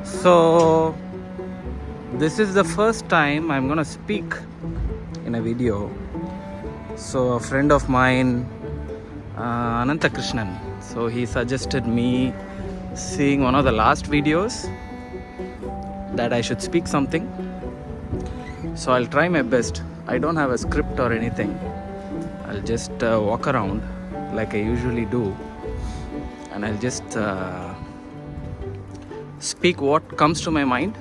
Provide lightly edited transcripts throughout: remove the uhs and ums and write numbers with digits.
So this is the first time I'm gonna speak in a video. So a friend of mine, Ananta Krishnan, so he suggested me seeing one of the last videos that I should speak something. So I'll try my best. I don't have a script or anything. I'll just walk around like I usually do, and I'll just speak what comes to my mind.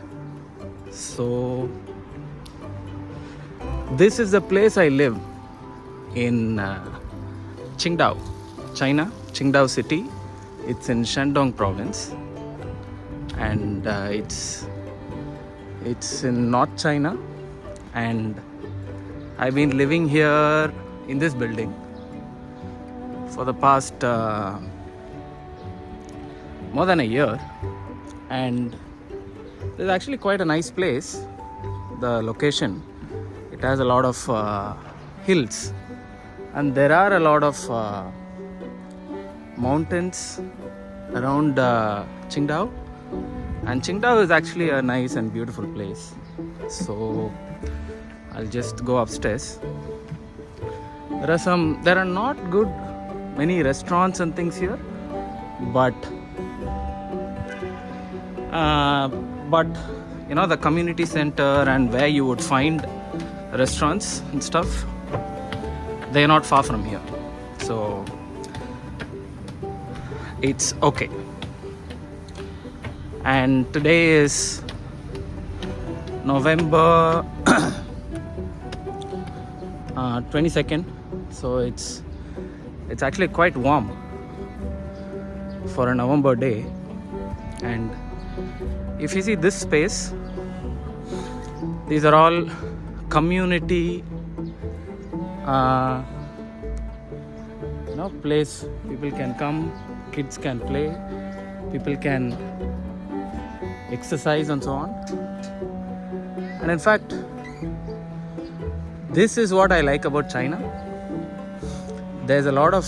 So this is the place I live in, Qingdao, China, Qingdao city. It's in Shandong province, and it's in North China, and I've been living here in this building for the past more than a year, and it's actually quite a nice place. The location, it has a lot of hills, and there are a lot of mountains around Qingdao, and Qingdao is actually a nice and beautiful place. So I'll just go upstairs. There are not many restaurants and things here, but you know, the community center and where you would find restaurants and stuff, they're not far from here, so it's okay. And today is November 22nd, so it's actually quite warm for a November day. And if you see this space, these are all community place. People can come, kids can play, people can exercise and so on. And in fact, this is what I like about China. There's a lot of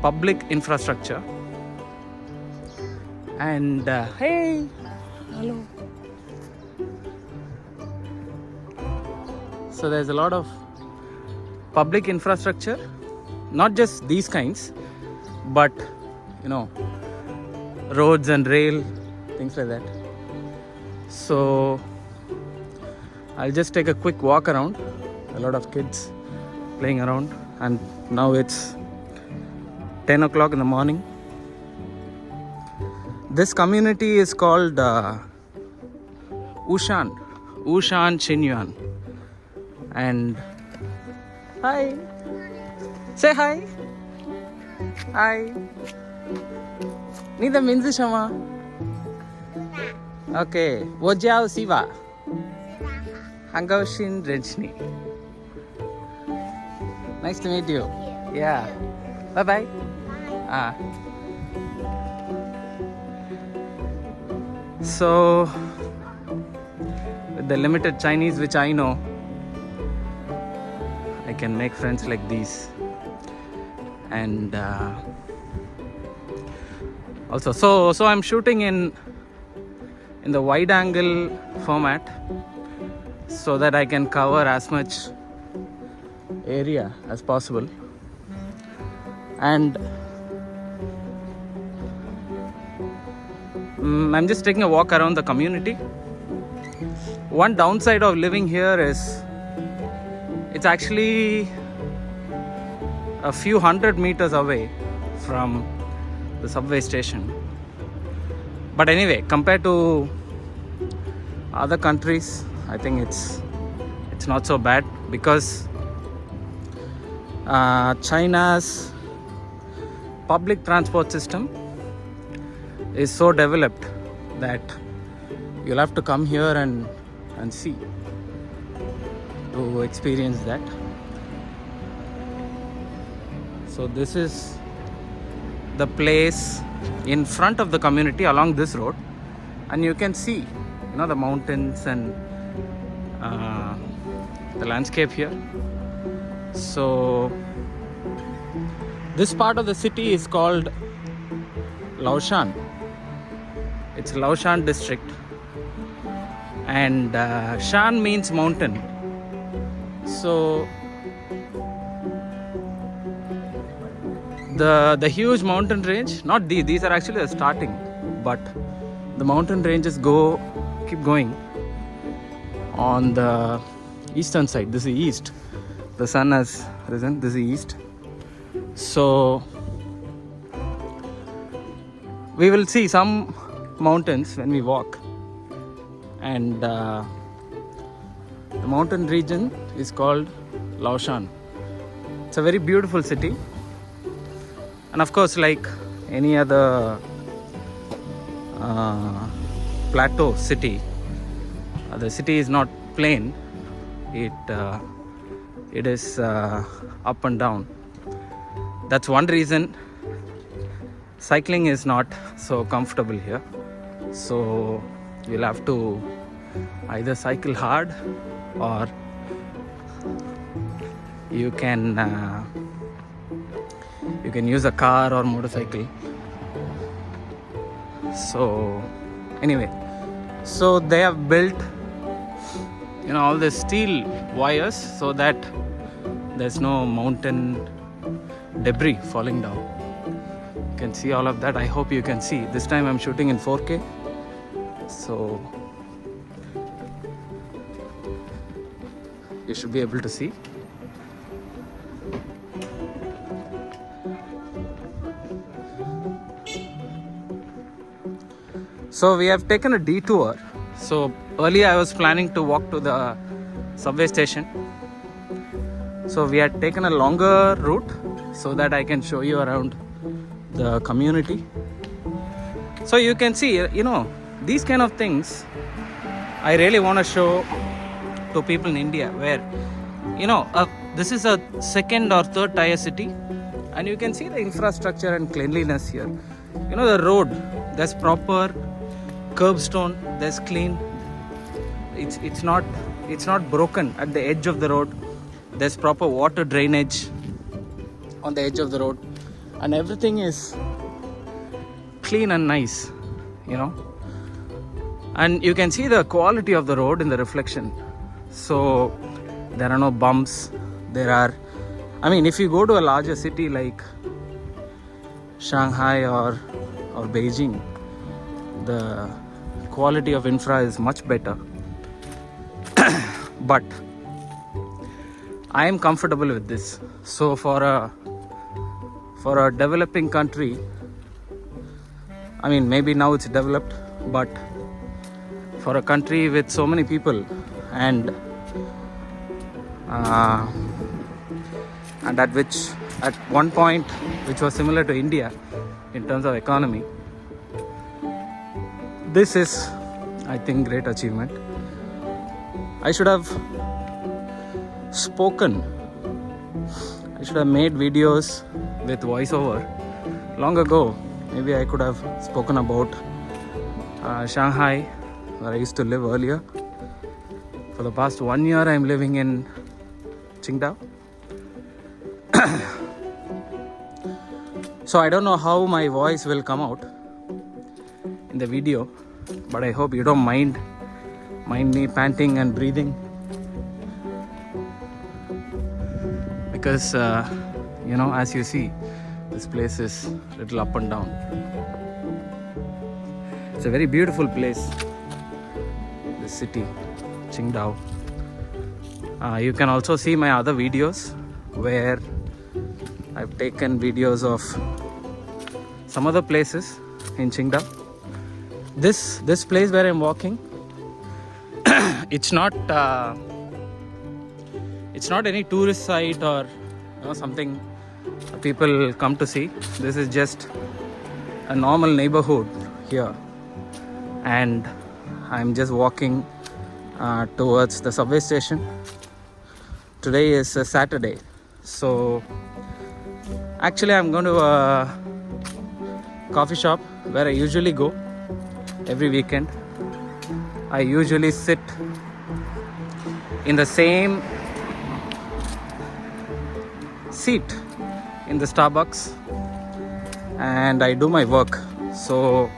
public infrastructure, and hey, hello. So there's a lot of public infrastructure, not just these kinds, but you know, roads and rail, things like that. So I'll just take a quick walk around. A lot of kids playing around, and now it's 10 o'clock in the morning. This community is called Wushan Qinyuan. And hi, say hi. Hi. 你的名字什么 ？Okay， 我叫西瓦，很高兴认识你。Nice to meet you. Yeah. Bye bye. Ah. So, with the limited Chinese which I know, I can make friends like these. And also, so I'm shooting in the wide angle format so that I can cover as much area as possible. And I'm just taking a walk around the community. One downside of living here is it's actually a few hundred meters away from the subway station. But anyway, compared to other countries, I think it's not so bad, because China's public transport system is so developed that you'll have to come here and see to experience that. So this is the place in front of the community along this road, and you can see, you know, the mountains and the landscape here. So This part of the city is called Laoshan. It's Laoshan district, and Shan means mountain. So the huge mountain range, not these are actually the starting, but the mountain ranges keep going on the eastern side. This is east. The sun has risen. This is east. So we will see some mountains when we walk, and the mountain region is called Laoshan. It's a very beautiful city, and of course, like any other plateau city, the city is not plain. It is up and down. That's one reason cycling is not so comfortable here. So you'll have to either cycle hard, or you can use a car or motorcycle. So anyway, so they have built all the steel wires so that there's no mountain debris falling down. You can see all of that. I hope you can see. This time I'm shooting in 4K, so you should be able to see. So we have taken a detour. So earlier I was planning to walk to the subway station. So we had taken a longer route so that I can show you around the community. So you can see, these kind of things I really want to show to people in India, where, this is a second or third tier city, and you can see the infrastructure and cleanliness here. The road, there's proper curbstone, there's clean. It's not broken at the edge of the road. There's proper water drainage on the edge of the road, and everything is clean and nice, and you can see the quality of the road in the reflection. So there are no bumps. If you go to a larger city like Shanghai or Beijing, the quality of infra is much better. But I am comfortable with this. So for a developing country, maybe now it's developed, but for a country with so many people and at one point which was similar to India in terms of economy, this is, I think, great achievement. I should have spoken. I should have made videos with voiceover long ago. Maybe I could have spoken about Shanghai, where I used to live earlier. For the past 1 year, I'm living in Qingdao. So I don't know how my voice will come out in the video, but I hope you don't mind me panting and breathing, because as you see, this place is a little up and down. It's a very beautiful place, this city, Qingdao. You can also see my other videos where I've taken videos of some other places in Qingdao. This place where I'm walking, it's not any tourist site or something people come to see. This is just a normal neighborhood here, and I'm just walking towards the subway station. Today is a Saturday, so actually I'm going to a coffee shop where I usually go every weekend. I usually sit in the same seat in the Starbucks and I do my work. So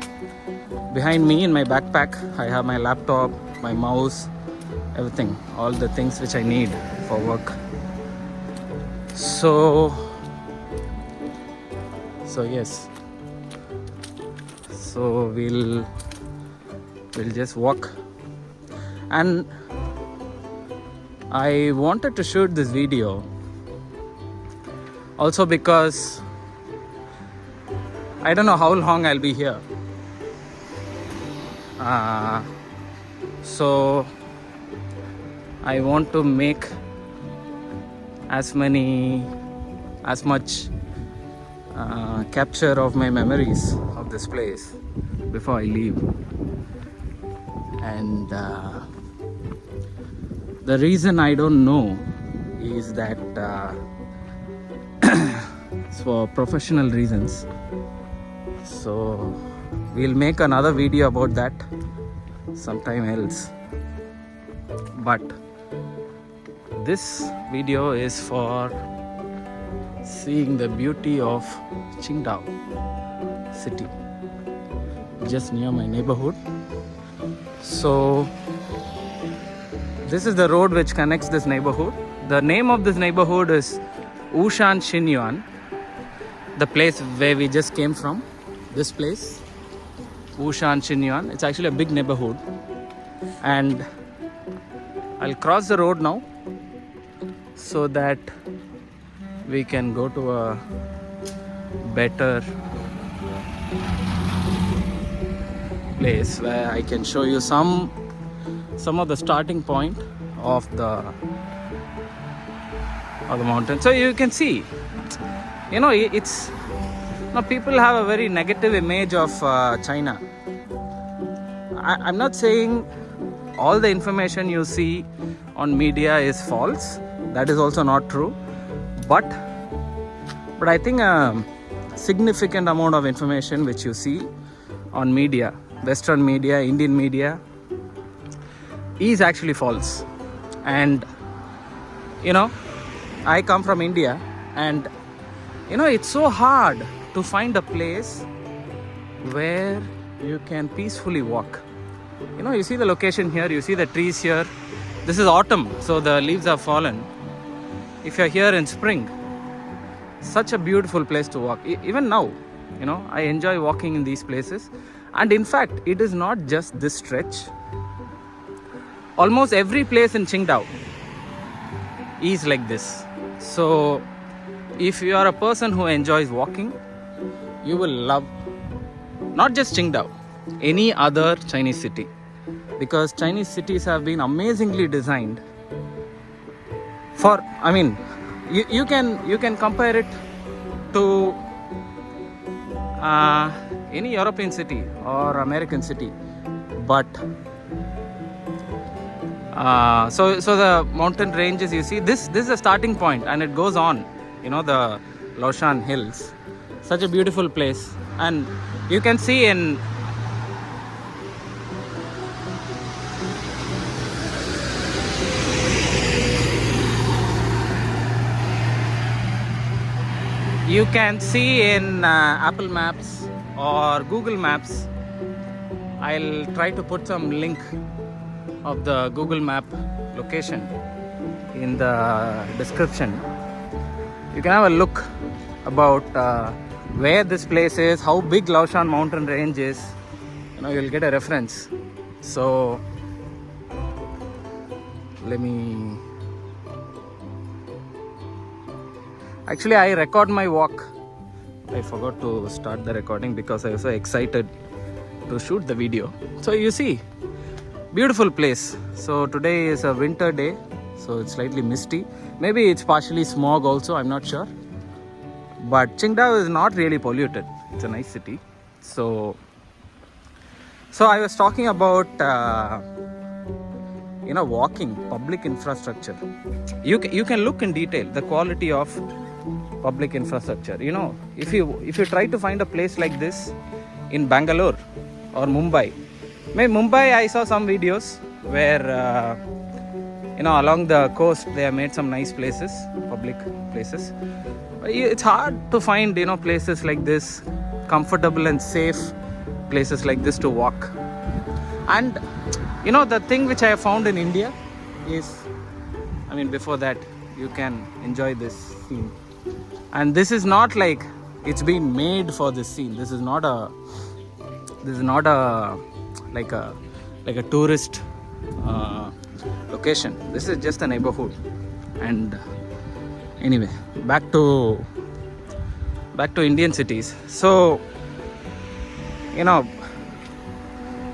behind me in my backpack I have my laptop, my mouse, everything, all the things which I need for work. So yes, so we'll just walk. And I wanted to shoot this video also because I don't know how long I'll be here. So I want to make as much capture of my memories of this place before I leave. And the reason I don't know is that it's for professional reasons. So we'll make another video about that sometime else. But this video is for seeing the beauty of Qingdao city, just near my neighborhood. So this is the road which connects this neighborhood. The name of this neighborhood is Wushan Xinyuan, the place where we just came from. This place, Wushan Xinyuan, it's actually a big neighborhood. And I'll cross the road now so that we can go to a better place where I can show you some of the starting point of the mountain. So you can see, it's people have a very negative image of China. I'm not saying all the information you see on media is false. That is also not true. But I think a significant amount of information which you see on media, Western media, Indian media, is actually false. And I come from India, and it's so hard to find a place where you can peacefully walk. You see the location here, you see the trees here. This is autumn, so the leaves have fallen. If you're here in spring, such a beautiful place to walk. Even now, I enjoy walking in these places. And in fact, it is not just this stretch. Almost every place in Qingdao is like this. So if you are a person who enjoys walking, you will love not just Qingdao, any other Chinese city, because Chinese cities have been amazingly designed for, you can compare it to any European city or American city. But so the mountain ranges, you see, this is a starting point, and it goes on, the Laoshan Hills. Such a beautiful place. And you can see in Apple Maps or Google Maps. I'll try to put some link of the Google Map location in the description. You can have a look about where this place is, how big Laoshan mountain range is. You'll get a reference. So actually, I record my walk. I forgot to start the recording because I was so excited to shoot the video. So you see, beautiful place. So today is a winter day, so it's slightly misty. Maybe it's partially smog also, I'm not sure. But Qingdao is not really polluted. It's a nice city. So I was talking about walking, public infrastructure. You can look in detail the quality of public infrastructure. If you try to find a place like this in Bangalore or Mumbai. Maybe Mumbai, I saw some videos where along the coast they have made some nice places, public places. It's hard to find, places like this, comfortable and safe places like this to walk. And the thing which I have found in India is, before that, you can enjoy this scene. And this is not like it's been made for this scene. This is not a like a tourist location. This is just a neighborhood. And anyway, back to Indian cities. So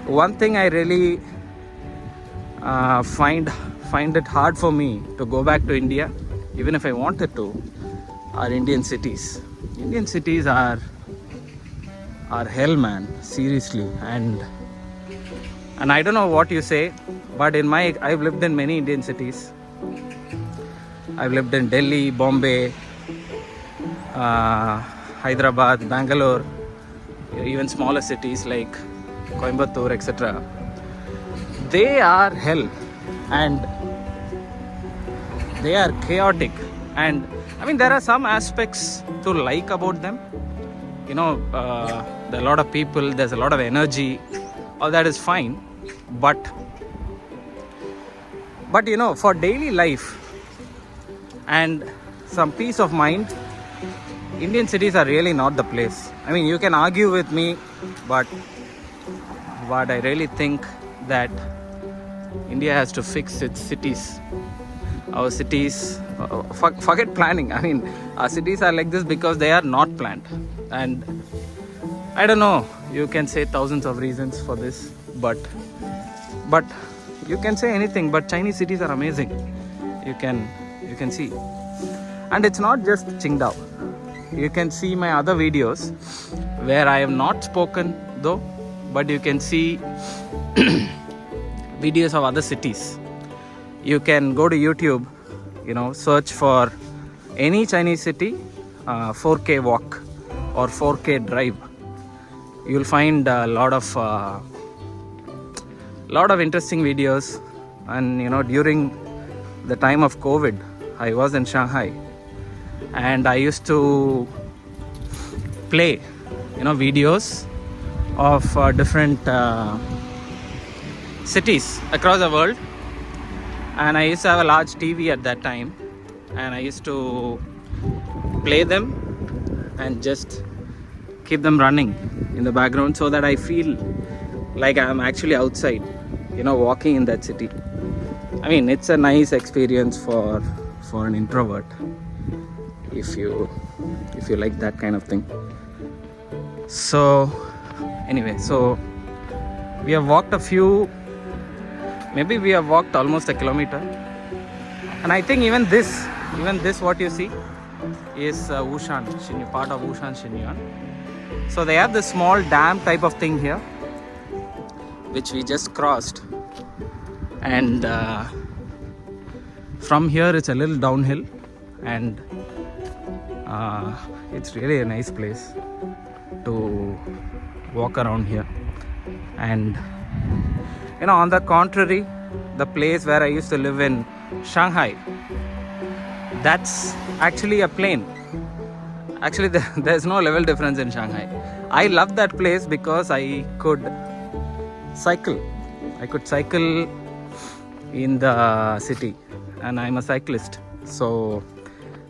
one thing I really find it hard for me to go back to India, even if I wanted to, are Indian cities. Indian cities are hell, man, seriously. And I don't know what you say, but I've lived in many Indian cities. I've lived in Delhi, Bombay, Hyderabad, Bangalore, even smaller cities like Coimbatore, etc. They are hell, and they are chaotic. And there are some aspects to like about them. There are a lot of people, there's a lot of energy, all that is fine. But for daily life and some peace of mind, Indian cities are really not the place. You can argue with me, but I really think that India has to fix its cities. Our cities, forget planning. Our cities are like this because they are not planned. And I don't know, you can say thousands of reasons for this, but you can say anything. But Chinese cities are amazing. You can see. And it's not just Qingdao. You can see my other videos where I have not spoken though, but you can see videos of other cities. You can go to YouTube, search for any Chinese city, 4K walk or 4K drive. You'll find a lot of interesting videos. And during the time of COVID, I was in Shanghai, and I used to play videos of different cities across the world. And I used to have a large TV at that time, and I used to play them and just keep them running in the background so that I feel like I'm actually outside, walking in that city. It's a nice experience for an introvert if you like that kind of thing. So anyway, we have walked we have walked almost a kilometer. And I think even this what you see is Wushan, part of Wushan Xinyuan. So they have this small dam type of thing here, which we just crossed. And from here it's a little downhill, and it's really a nice place to walk around here. And on the contrary, the place where I used to live in Shanghai, that's actually a plain. Actually, there's no level difference in Shanghai. I love that place because I could cycle. In the city, and I'm a cyclist, so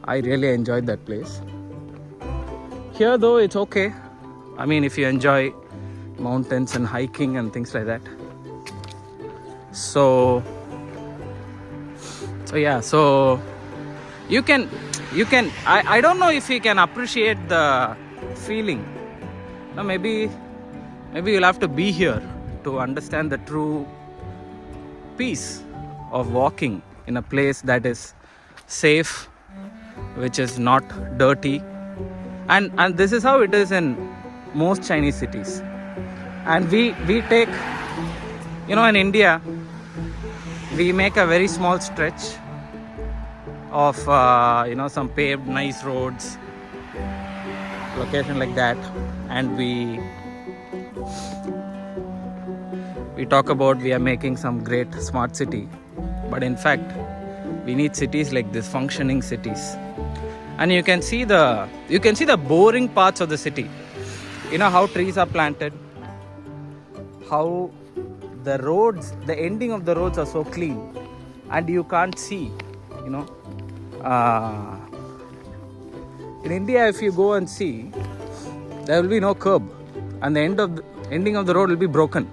I really enjoyed that place. Here though, it's okay. If you enjoy mountains and hiking and things like that. So you can I don't know if you can appreciate the feeling. Maybe you'll have to be here to understand the true peace of walking in a place that is safe, which is not dirty. And this is how it is in most Chinese cities. And we take, in India, we make a very small stretch of some paved nice roads, location like that, and we talk about we are making some great smart city. But in fact, we need cities like this, functioning cities. and you can see the boring parts of the city. You know how trees are planted, how the roads, the ending of the roads are so clean, and you can't see, you know. In India, if you go and see, there will be no curb, and the ending of the road will be broken,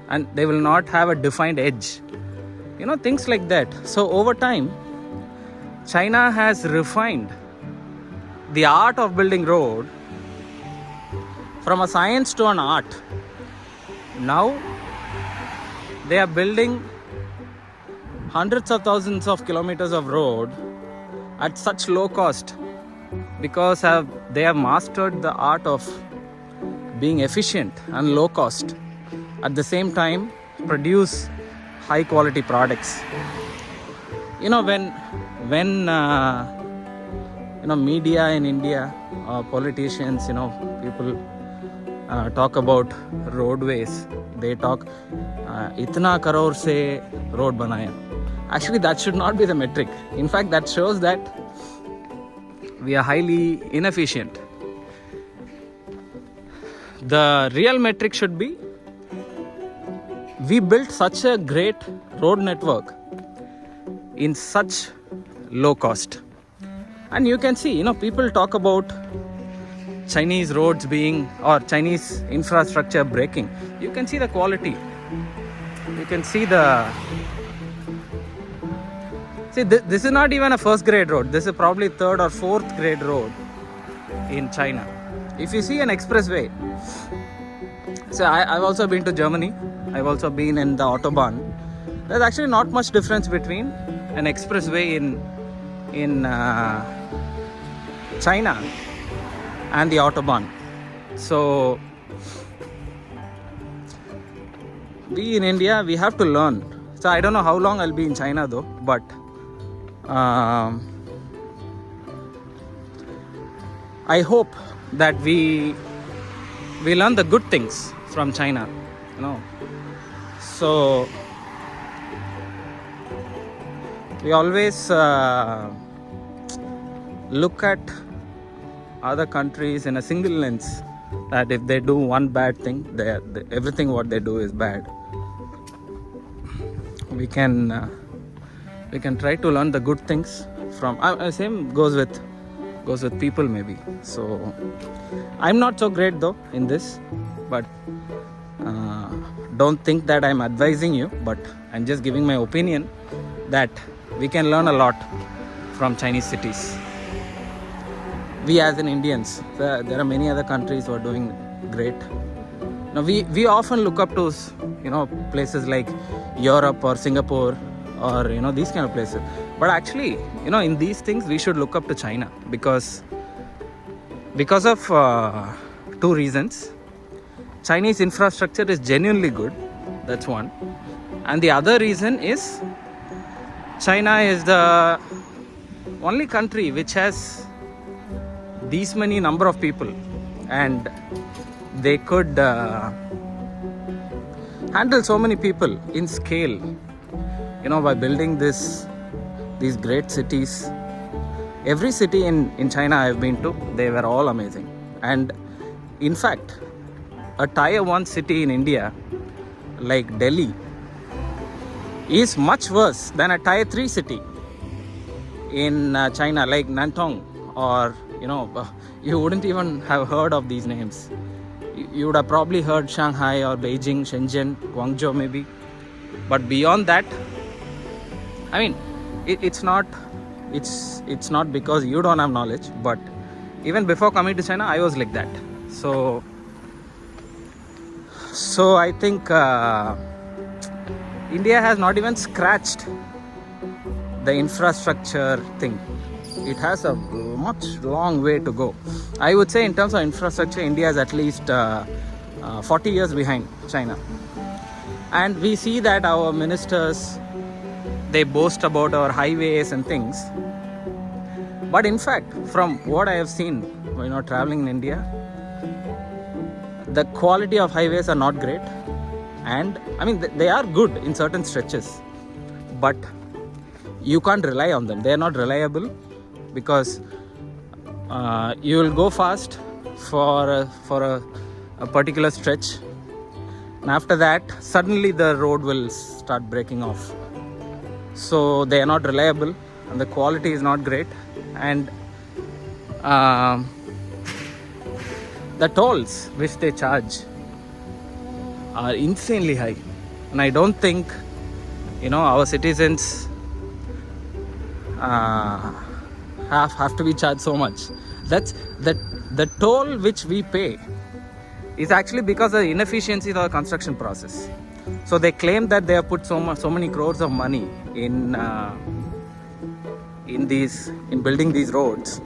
and they will not have a defined edge. You know, things like that. So over time, China has refined the art of building road from a science to an art. Now they are building hundreds of thousands of kilometers of road at such low cost, because they have mastered the art of being efficient and low cost, at the same time produce high quality products. You know, when media in India, politicians, people talk about roadways, they talk itna crore se road banaya. Actually, that should not be the metric. In fact, that shows that we are highly inefficient. The real metric should be, we built such a great road network in such low cost. And you can see, people talk about Chinese roads being, or Chinese infrastructure breaking. You can see the quality. You can see this is not even a first grade road. This is probably third or fourth grade road in China. If you see an expressway, so I've also been to Germany. I've also been in the Autobahn. There's actually not much difference between an expressway in China and the Autobahn. So we in India, we have to learn. So I don't know how long I'll be in China though, but I hope that we learn the good things from China, So we always look at other countries in a single lens, that if they do one bad thing, everything what they do is bad. We can try to learn the good things from. Same goes with people maybe. So I'm not so great though in this, but don't think that I'm advising you, but I'm just giving my opinion that we can learn a lot from Chinese cities. We as in Indians, there are many other countries who are doing great. Now we often look up to places like Europe or Singapore or these kind of places, but actually in these things we should look up to China, because of two reasons. Chinese infrastructure is genuinely good, that's one, and the other reason is China is the only country which has these many number of people, and they could handle so many people in scale, by building these great cities. Every city in China I've been to, they were all amazing. And in fact, a tier 1 city in India like Delhi is much worse than a tier 3 city in China like Nantong, or you wouldn't even have heard of these names. You would have probably heard Shanghai or Beijing, Shenzhen, Guangzhou maybe, but beyond that, I mean, it's not because you don't have knowledge, but even before coming to China I was like that. So I think India has not even scratched the infrastructure thing. It has a much long way to go. I would say in terms of infrastructure, India is at least 40 years behind China. And we see that our ministers, they boast about our highways and things. But in fact, from what I have seen, traveling in India, the quality of highways are not great. And I mean, they are good in certain stretches, but you can't rely on them. They are not reliable, because You will go fast for a particular stretch, and after that suddenly the road will start breaking off. So they are not reliable and the quality is not great, and the tolls which they charge are insanely high, and I don't think our citizens have to be charged so much. That's the toll which we pay is actually because of the inefficiency of the construction process. So they claim that they have put so many crores of money in building these roads,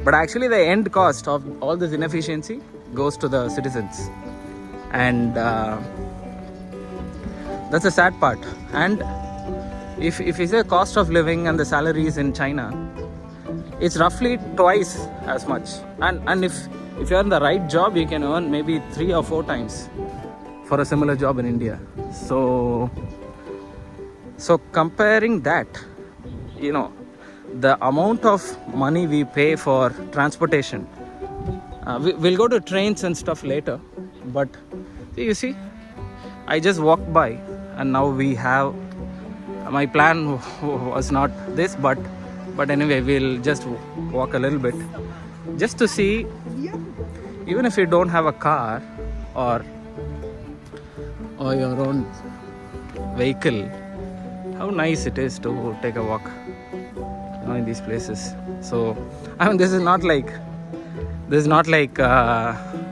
but actually the end cost of all this inefficiency goes to the citizens, and that's the sad part. And if you say cost of living and the salaries in China, it's roughly twice as much, and if you're in the right job, you can earn maybe 3 or 4 times for a similar job in India. So comparing that, the amount of money we pay for transportation, we'll go to trains and stuff later, but you see, I just walked by, and now we have, my plan was not this, but anyway, we'll just walk a little bit just to see, even if you don't have a car or your own vehicle, how nice it is to take a walk in these places. So I mean, this is not like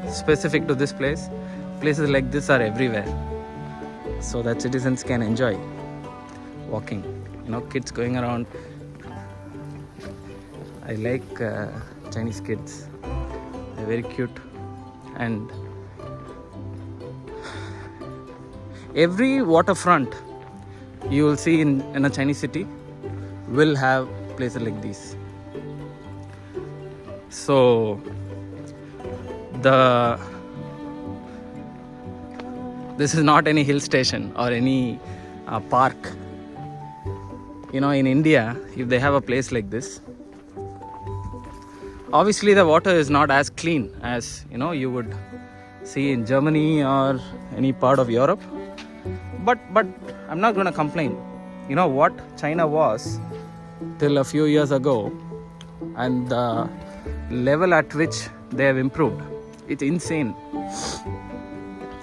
specific to this place. Places like this are everywhere, so that citizens can enjoy walking. Kids going around. I like Chinese kids. They're very cute, and every waterfront you will see in a Chinese city will have places like these. So this is not any hill station or any park. In India, if they have a place like this, obviously the water is not as clean as you would see in Germany or any part of Europe, but I'm not going to complain. What China was till a few years ago, and the level at which they have improved, it's insane.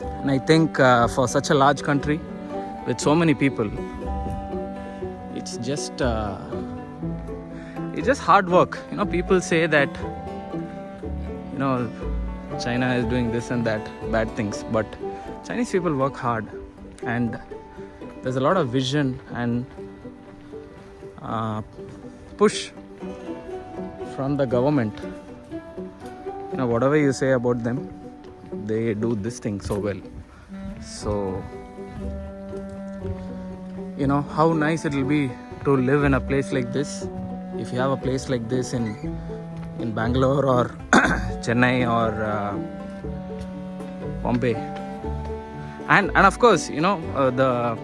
And I think for such a large country with so many people, it's just hard work. People say that China is doing this and that bad things, but Chinese people work hard, and there's a lot of vision and push from the government. Whatever you say about them, they do this thing so well. So how nice it will be to live in a place like this. If you have a place like this in Bangalore or Chennai or Bombay, and of course the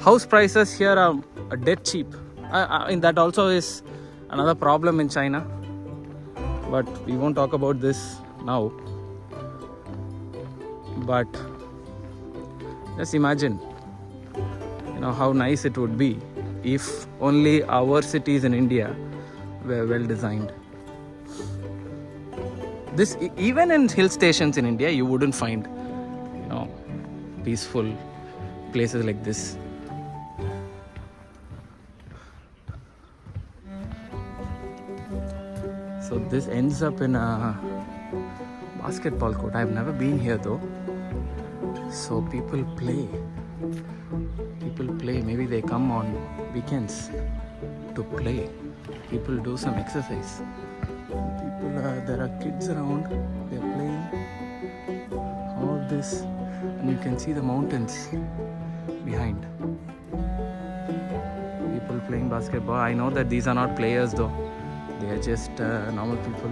house prices here are dead cheap. That also is another problem in China, but we won't talk about this now. But just imagine how nice it would be if only our cities in India were well designed. This, even in hill stations in India, you wouldn't find peaceful places like this. So this ends up in a basketball court. I've never been here though. So people play. Maybe they come on weekends to play. People do some exercise. There are kids around. They're playing. All this, and you can see the mountains behind. People playing basketball. I know that these are not players though. They are just normal people.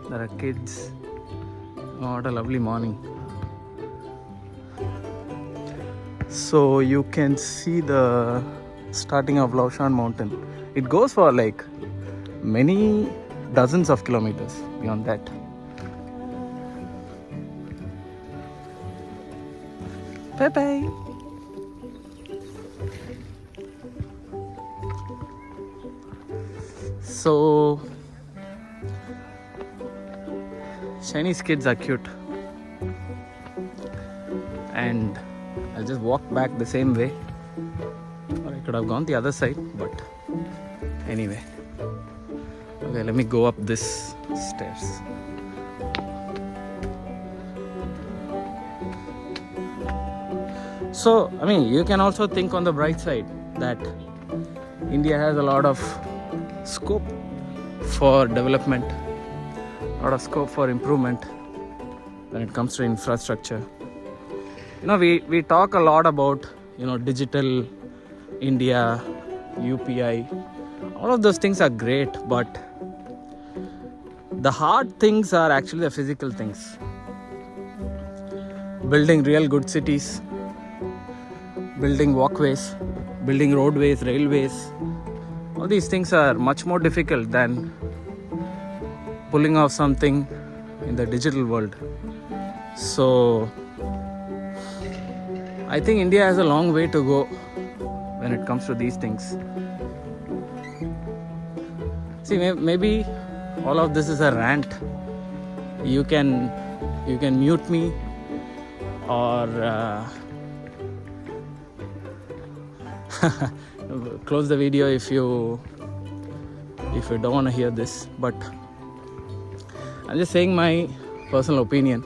There are kids. Oh, what a lovely morning. So you can see the starting of Laoshan mountain. It goes for like many dozens of kilometers beyond that. Bye bye. So Chinese kids are cute, and I'll just walk back the same way, or I could have gone the other side, but anyway. Okay, let me go up this stairs. So I mean, you can also think on the bright side that India has a lot of scope for development, a lot of scope for improvement when it comes to infrastructure. You know, we talk a lot about, you know, digital India, UPI. All of those things are great, but the hard things are actually the physical things. Building real good cities, building walkways, building roadways, railways. All these things are much more difficult than pulling off something in the digital world. So I think India has a long way to go when it comes to these things. See, maybe all of this is a rant. You can mute me, or close the video if you don't want to hear this, but I'm just saying my personal opinion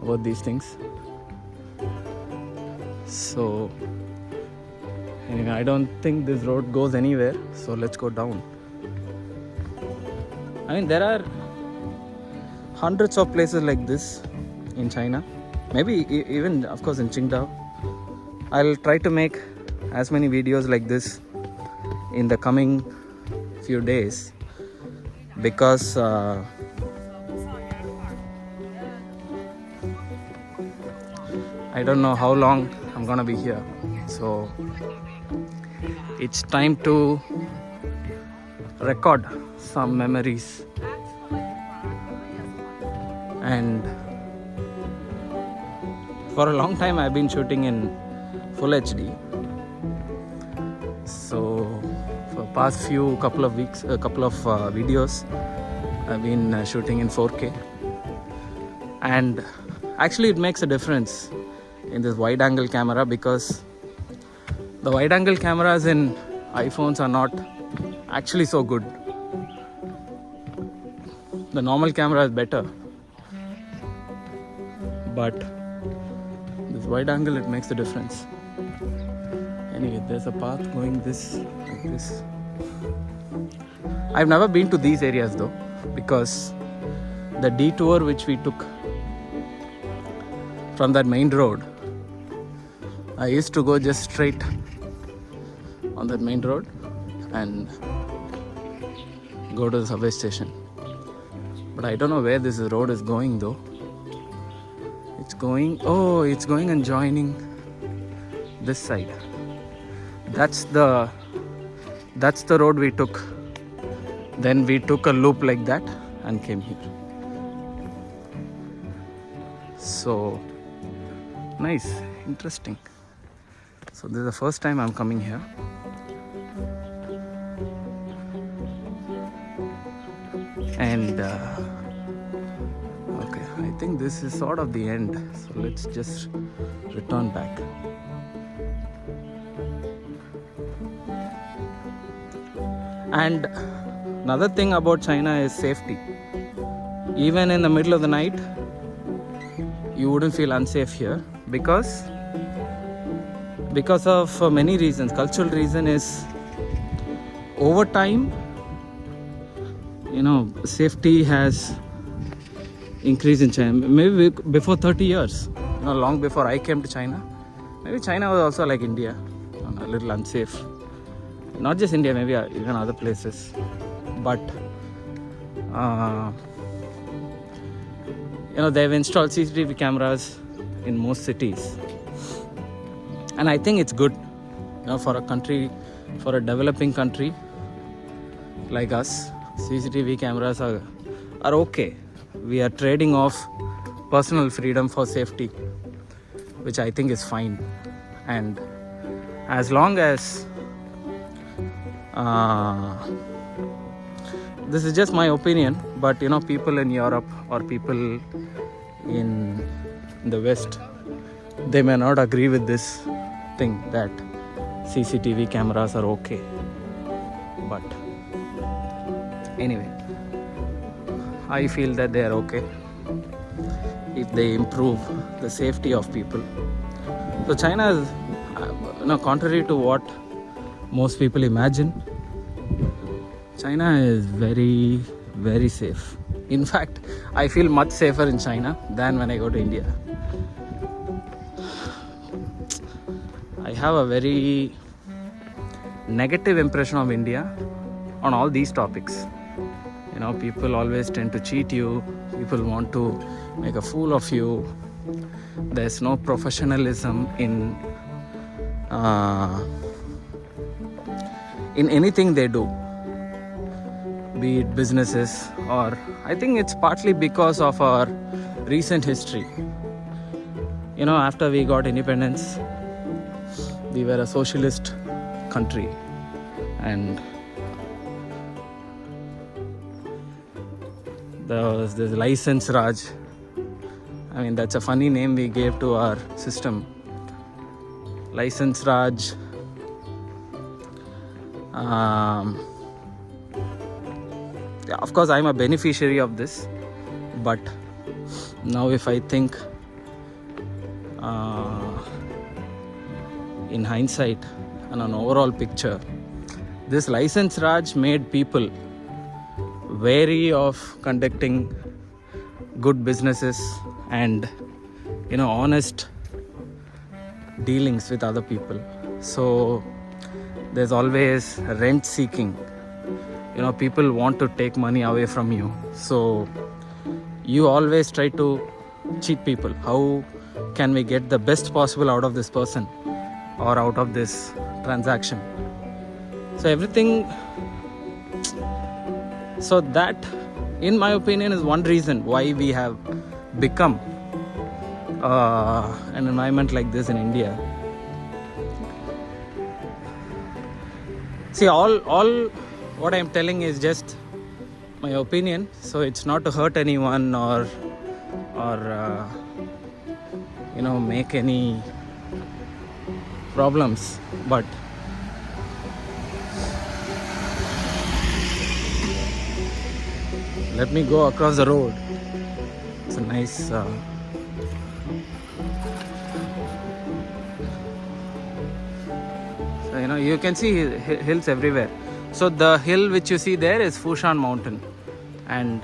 about these things. So anyway, I don't think this road goes anywhere, so let's go down. I mean, there are hundreds of places like this in China, maybe even of course in Qingdao. I'll try to make as many videos like this in the coming few days, because I don't know how long I'm gonna be here, so it's time to record some memories. And for a long time I've been shooting in full HD. So for past couple of videos I've been shooting in 4K, and actually it makes a difference in this wide angle camera, because the wide angle cameras in iPhones are not actually so good. The normal camera is better, but this wide angle, it makes the difference. Anyway, there's a path going like this. I've never been to these areas though, because the detour which we took from that main road, I used to go just straight on that main road and go to the subway station. But I don't know where this road is going though. It's going and joining this side. That's the road we took. Then we took a loop like that and came here. So nice, interesting. So this is the first time I'm coming here. And okay, I think this is sort of the end. So let's just return back. And another thing about China is safety. Even in the middle of the night, you wouldn't feel unsafe here, because of many reasons. Cultural reason is, over time, you know, safety has increased in China. Maybe before 30 years, you know, long before I came to China, maybe China was also like India, a little unsafe. Not just India, maybe even other places. But you know, they've installed CCTV cameras in most cities. And I think it's good, for a country, for a developing country like us. CCTV cameras are okay. We are trading off personal freedom for safety, which I think is fine. And as long as this is just my opinion, but people in Europe or people in the West, they may not agree with this thing that CCTV cameras are okay. But anyway, I feel that they are okay if they improve the safety of people. So China is, contrary to what most people imagine, China is very, very safe. In fact, I feel much safer in China than when I go to India. I have a very negative impression of India on all these topics. People always tend to cheat you. People want to make a fool of you. There's no professionalism in anything they do, be it businesses, or I think it's partly because of our recent history. After we got independence, we were a socialist country, and there was this license Raj. I mean, that's a funny name we gave to our system. License Raj. Yeah, of course, I'm a beneficiary of this. But now if I think in hindsight and an overall picture, this license Raj made people wary of conducting good businesses and honest dealings with other people. So there's always rent seeking. People want to take money away from you, so you always try to cheat people. How can we get the best possible out of this person or out of this transaction? So everything. So that, in my opinion, is one reason why we have become an environment like this in India. See, all what I'm telling is just my opinion, so it's not to hurt anyone or make any problems, but let me go across the road. It's a nice so you can see hills everywhere. So the hill which you see there is Fushan Mountain, and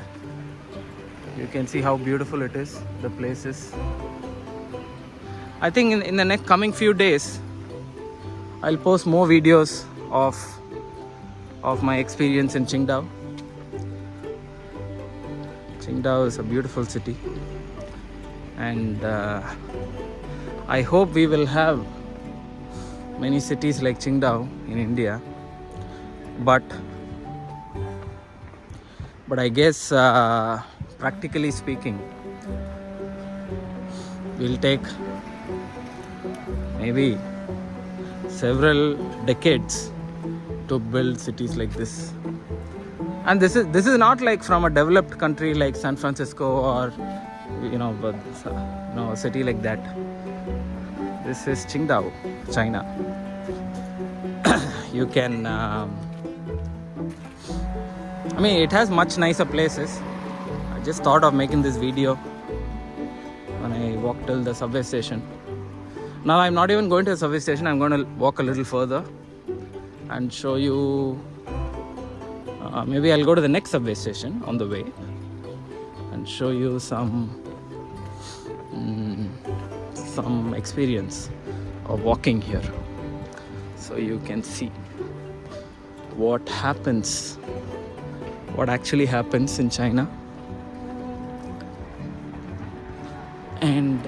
you can see how beautiful it is. The place is, I think in the next coming few days I'll post more videos of my experience in Qingdao. Qingdao is a beautiful city, and I hope we will have many cities like Qingdao in India, but I guess practically speaking, will take maybe several decades to build cities like this. And this is not like from a developed country like San Francisco or a city like that. This is Qingdao, China. You can it has much nicer places. I just thought of making this video when I walked till the subway station. Now I'm not even going to the subway station. I'm going to walk a little further and show you. Maybe I'll go to the next subway station on the way and show you some experience of walking here, so you can see what actually happens in China. And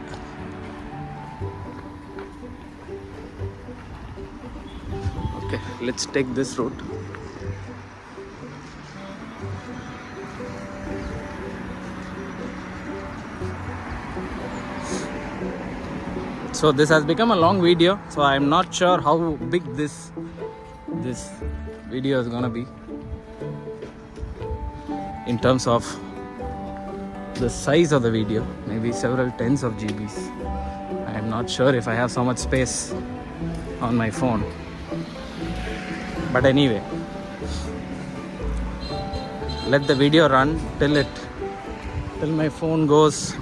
Okay, let's take this route. So this has become a long video, so I'm not sure how big this video is gonna be in terms of the size of the video. Maybe several tens of GBs. I'm not sure if I have so much space on my phone, but anyway, let the video run till my phone goes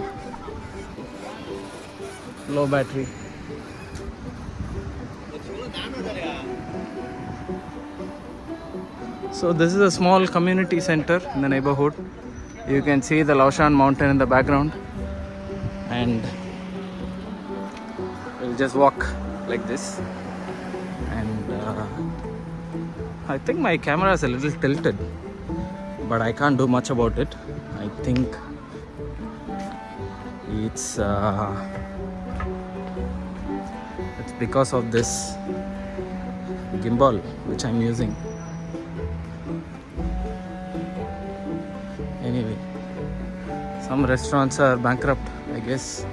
low battery. So this is a small community center in the neighborhood. You can see the Laoshan mountain in the background, and we'll just walk like this. And I think my camera is a little tilted, but I can't do much about it. I think it's because of this gimbal which I'm using. Anyway, some restaurants are bankrupt, I guess,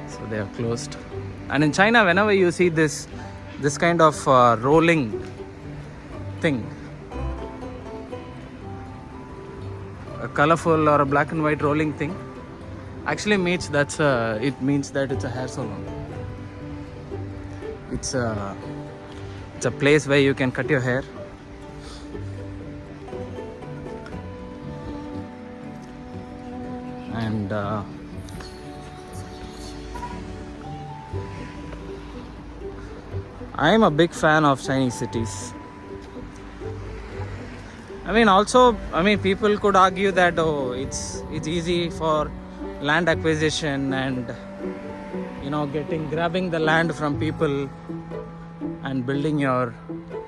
so they are closed. And in China, whenever you see this kind of rolling thing, a colorful or a black and white rolling thing, actually means it means that it's a hair salon. It's a place where you can cut your hair. And I am a big fan of Chinese cities. People could argue that it's easy for land acquisition and grabbing the land from people and building your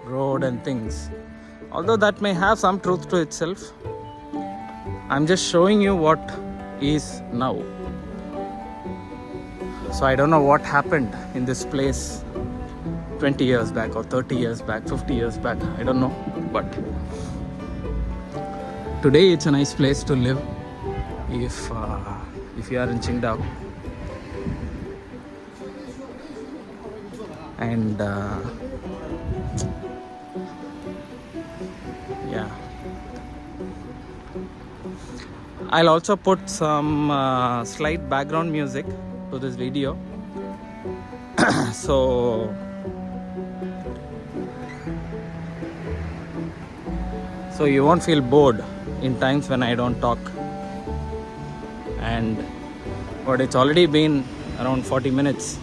road and things. Although that may have some truth to itself, I'm just showing you what is now. So I don't know what happened in this place 20 years back or 30 years back, 50 years back, I don't know, but today it's a nice place to live if you are in Qingdao. And yeah, I'll also put some slight background music to this video so you won't feel bored in times when I don't talk. But it's already been around 40 minutes,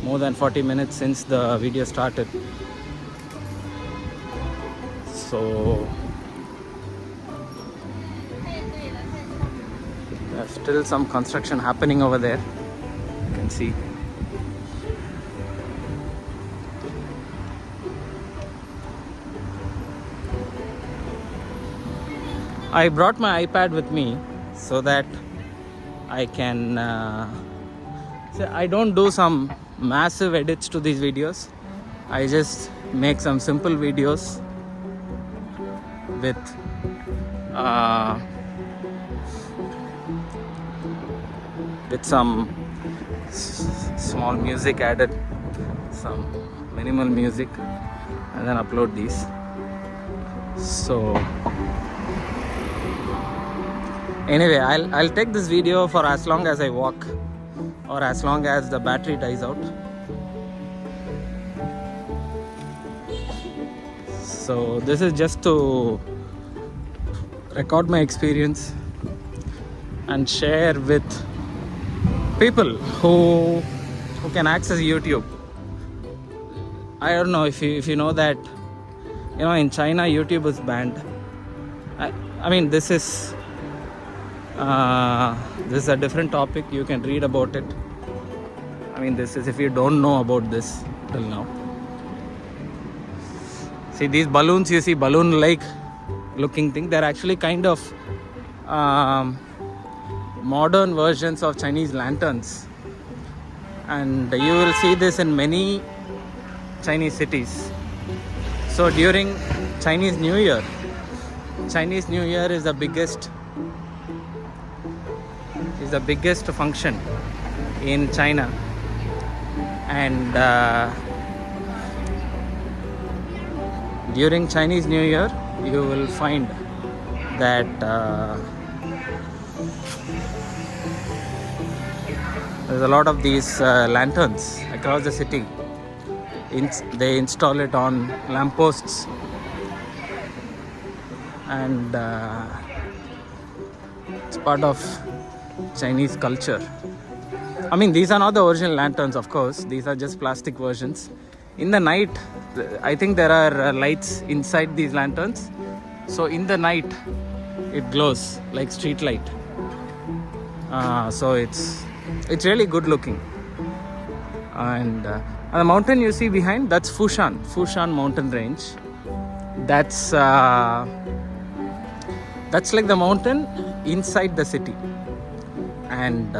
more than 40 minutes since the video started. So there's still some construction happening over there, you can see. I brought my iPad with me so that I can I don't do some massive edits to these videos. I just make some simple videos with some small music added, some minimal music, and then upload these. So anyway, I'll take this video for as long as I walk or as long as the battery dies out. So this is just to record my experience and share with people who can access YouTube. I don't know if you know that in China YouTube is banned. I mean this is a different topic. You can read about it. This is if you don't know about this till now. See these balloons, you see balloon like looking thing, they're actually kind of modern versions of Chinese lanterns, and you will see this in many Chinese cities. So during Chinese New Year is the biggest function in China, and during Chinese New Year you will find that there's a lot of these lanterns across the city. They install it on lampposts, and it's part of Chinese culture. I mean, these are not the original lanterns, of course. These are just plastic versions. In the night, I think there are lights inside these lanterns. So in the night, it glows like street light. So it's really good looking. And the mountain you see behind, that's Fushan mountain range. That's like the mountain inside the city, and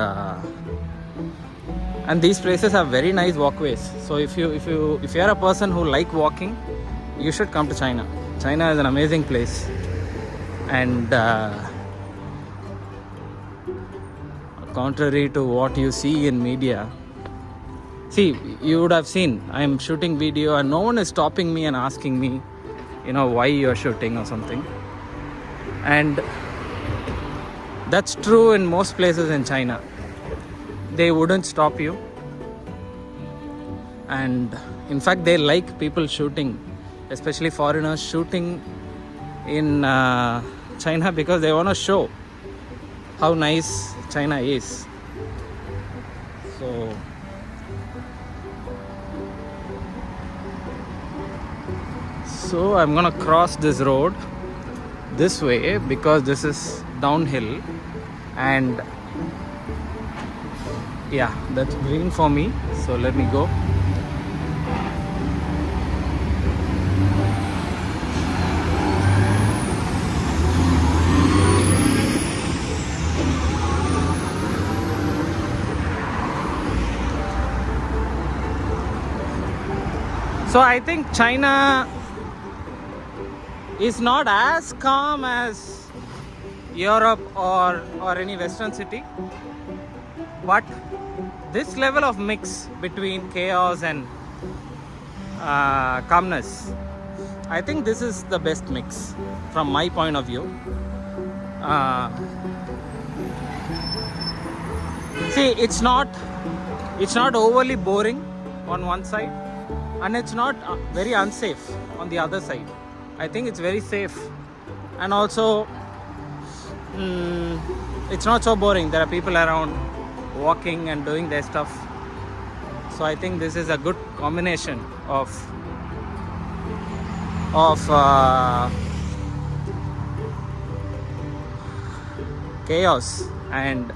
these places have very nice walkways. So if you are a person who like walking, you should come to China. China is an amazing place, and contrary to what you see in media, see, you would have seen I am shooting video and no one is stopping me and asking me, why you are shooting or something. And that's true in most places in China. They wouldn't stop you, and in fact they like people shooting, especially foreigners shooting in China, because they want to show how nice China is. So I'm gonna cross this road this way because this is downhill, and yeah, that's green for me, so let me go. So I think China is not as calm as Europe or any Western city, but this level of mix between chaos and calmness, I think this is the best mix from my point of view. See, it's not overly boring on one side, and it's not very unsafe on the other side. I think it's very safe, and also it's not so boring. There are people around walking and doing their stuff. So I think this is a good combination of chaos and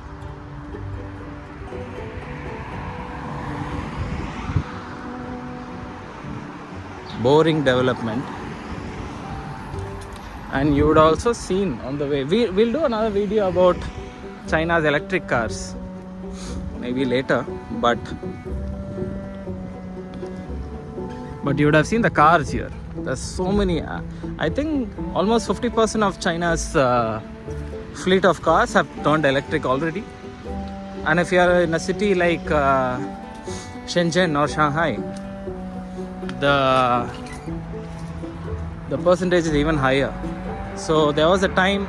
boring development. And you would also seen on the way, we'll do another video about China's electric cars maybe later, but you would have seen the cars here. There's so many. I think almost 50% of China's fleet of cars have turned electric already. And if you are in a city like Shenzhen or Shanghai, the percentage is even higher. So there was a time,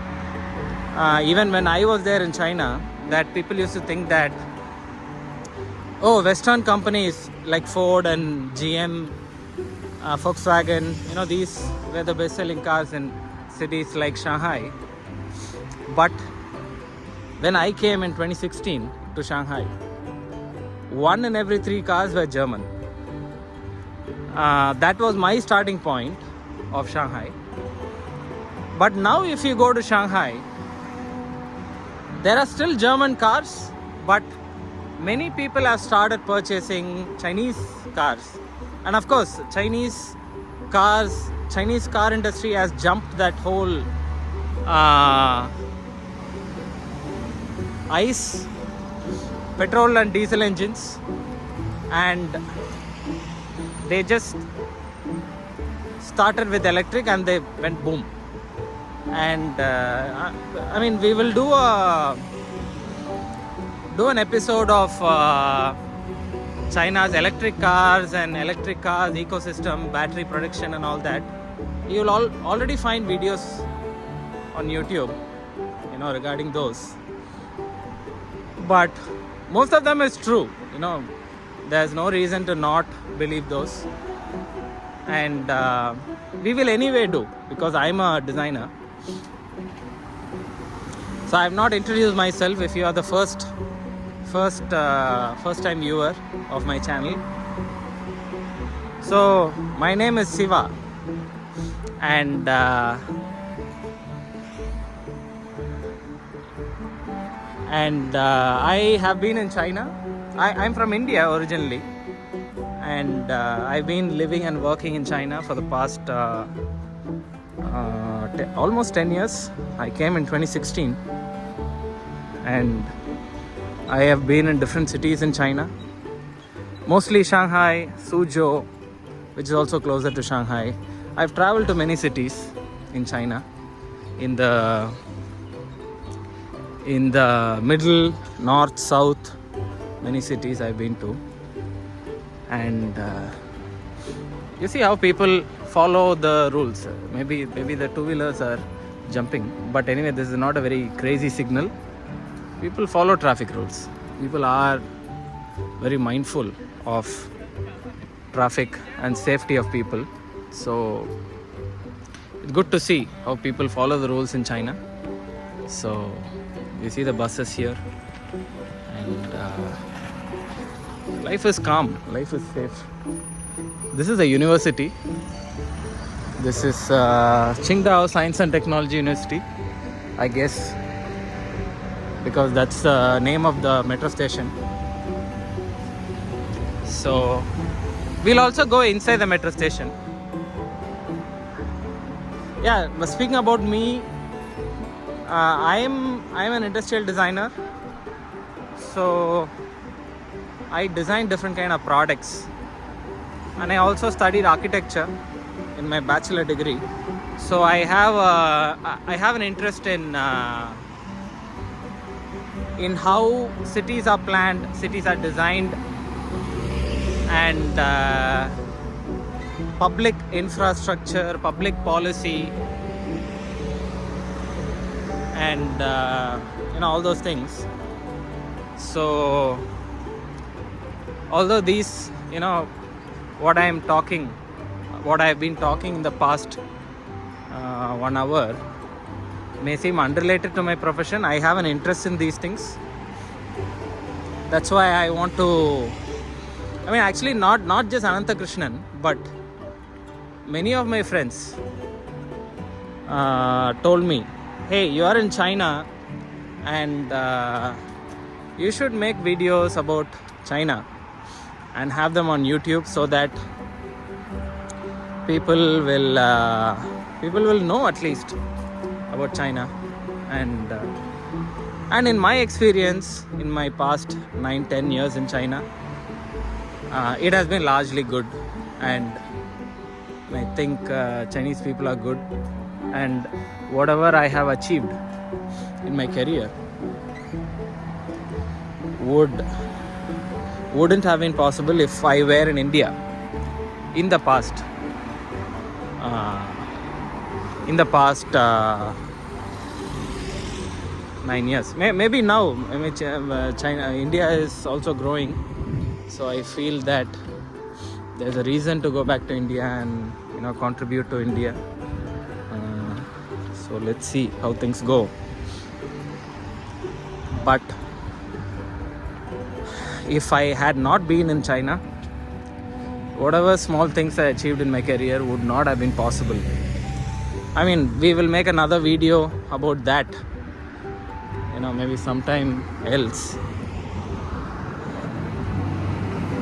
even when I was there in China, that people used to think that, Western companies like Ford and GM, Volkswagen, these were the best-selling cars in cities like Shanghai. But when I came in 2016 to Shanghai, 1 in every 3 cars were German. That was my starting point of Shanghai. But now if you go to Shanghai, there are still German cars, but many people have started purchasing Chinese cars. And of course, Chinese car industry has jumped that whole ICE, petrol and diesel engines, and they just started with electric and they went boom. And I mean, we will do an episode of China's electric cars and electric cars ecosystem, battery production and all that. You will already find videos on YouTube, regarding those. But most of them is true, there's no reason to not believe those. And we will anyway do, because I'm a designer. So I have not introduced myself. If you are the first time viewer of my channel, so my name is Siva, and I have been in China. I'm from India originally, and I've been living and working in China for the past almost 10 years. I came in 2016, and I have been in different cities in China, mostly Shanghai, Suzhou, which is also closer to Shanghai. I've traveled to many cities in China, in the middle, north, south, many cities I've been to. And you see how people follow the rules. Maybe the two-wheelers are jumping, but anyway, this is not a very crazy signal. People follow traffic rules. People are very mindful of traffic and safety of people. So it's good to see how people follow the rules in China. So you see the buses here, and life is calm, life is safe. This is a university. This is Qingdao Science and Technology University, I guess, because that's the name of the metro station. So we'll also go inside the metro station. Yeah, but speaking about me, I'm an industrial designer. So I design different kind of products, and I also studied architecture in my bachelor degree. So I have an interest in how cities are planned, cities are designed, and public infrastructure, public policy, and all those things. So although these, what I've been talking in the past 1 hour may seem unrelated to my profession, I have an interest in these things. That's why I want to, actually not just Anantha Krishnan, but many of my friends told me, hey, you are in China, and you should make videos about China and have them on YouTube, so that people will know at least about China. And in my experience, in my past 9-10 years in China, it has been largely good, and I think Chinese people are good, and whatever I have achieved in my career wouldn't have been possible if I were in India in the past 9 years. Maybe now, India is also growing, so I feel that there's a reason to go back to India and contribute to India. So let's see how things go. But if I had not been in China, whatever small things I achieved in my career would not have been possible. We will make another video about that, maybe sometime else.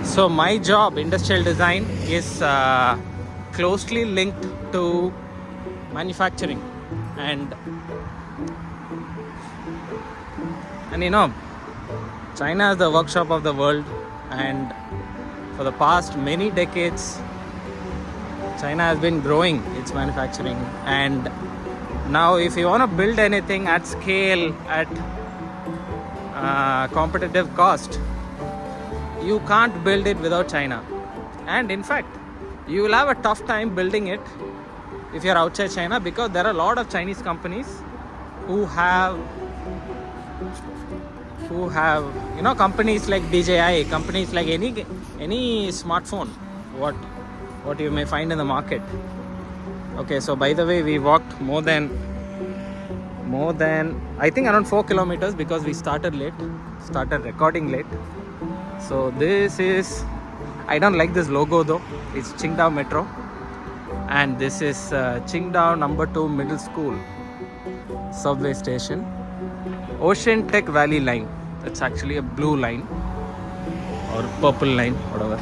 So my job, industrial design, is closely linked to manufacturing, and China is the workshop of the world, and for the past many decades China has been growing its manufacturing, and now if you want to build anything at scale, at competitive cost, you can't build it without China. And in fact, you will have a tough time building it if you're outside China, because there are a lot of Chinese companies who have companies like DJI, companies like any smartphone what you may find in the market. Okay, so by the way, we walked more than I think around 4 kilometers because we started recording late. So this is, I don't like this logo though. It's Qingdao Metro, and this is Qingdao number 2 Middle School subway station. Ocean Tech Valley line. It's actually a blue line or purple line, whatever.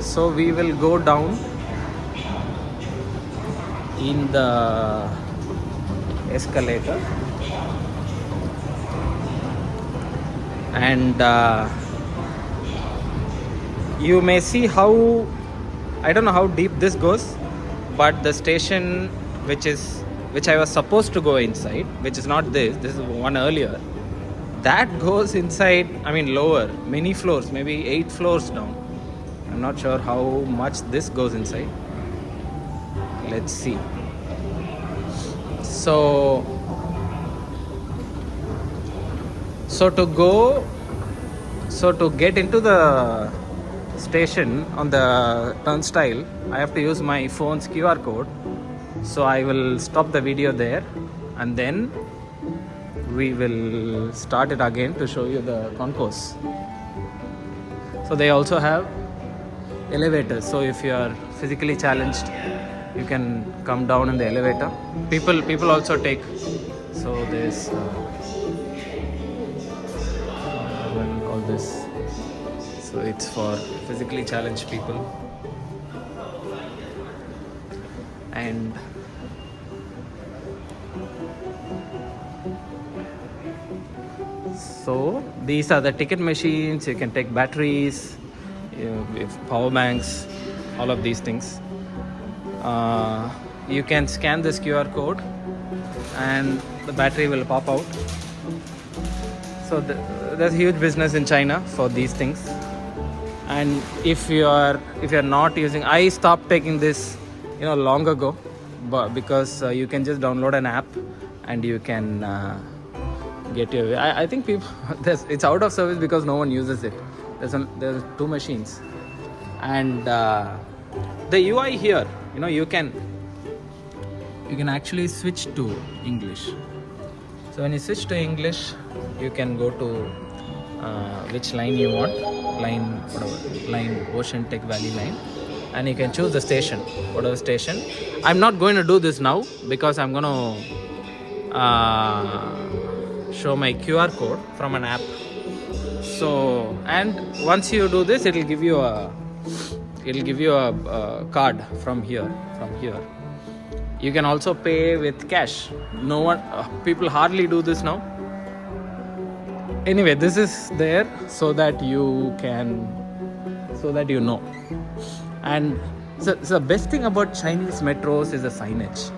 So we will go down in the escalator, and you may see how, I don't know how deep this goes, but the station which I was supposed to go inside, which is not this is one earlier, that goes inside, I mean lower, many floors, maybe 8 floors down. I'm not sure how much this goes inside. Let's see. So to get into the station on the turnstile, I have to use my phone's QR code. So I will stop the video there, and then we will start it again to show you the concourse. So they also have elevators. So if you are physically challenged, you can come down in the elevator. People also take. So there's all this. So it's for physically challenged people. And so these are the ticket machines. You can take batteries, power banks, all of these things. You can scan this QR code and the battery will pop out. So there's huge business in China for these things. And if you're not using, I stopped taking this long ago, but because you can just download an app and you can get your, I think people it's out of service because no one uses it. There's 2 machines, and the UI here, you can actually switch to English. So when you switch to English, you can go to which line you want, line Ocean Tech Valley line, and you can choose the station, whatever station. I'm not going to do this now because I'm going to show my QR code from an app. So, and once you do this, it'll give you a card from here. You can also pay with cash. No one, people hardly do this now. Anyway, this is there so that you know. And so the best thing about Chinese metros is the signage.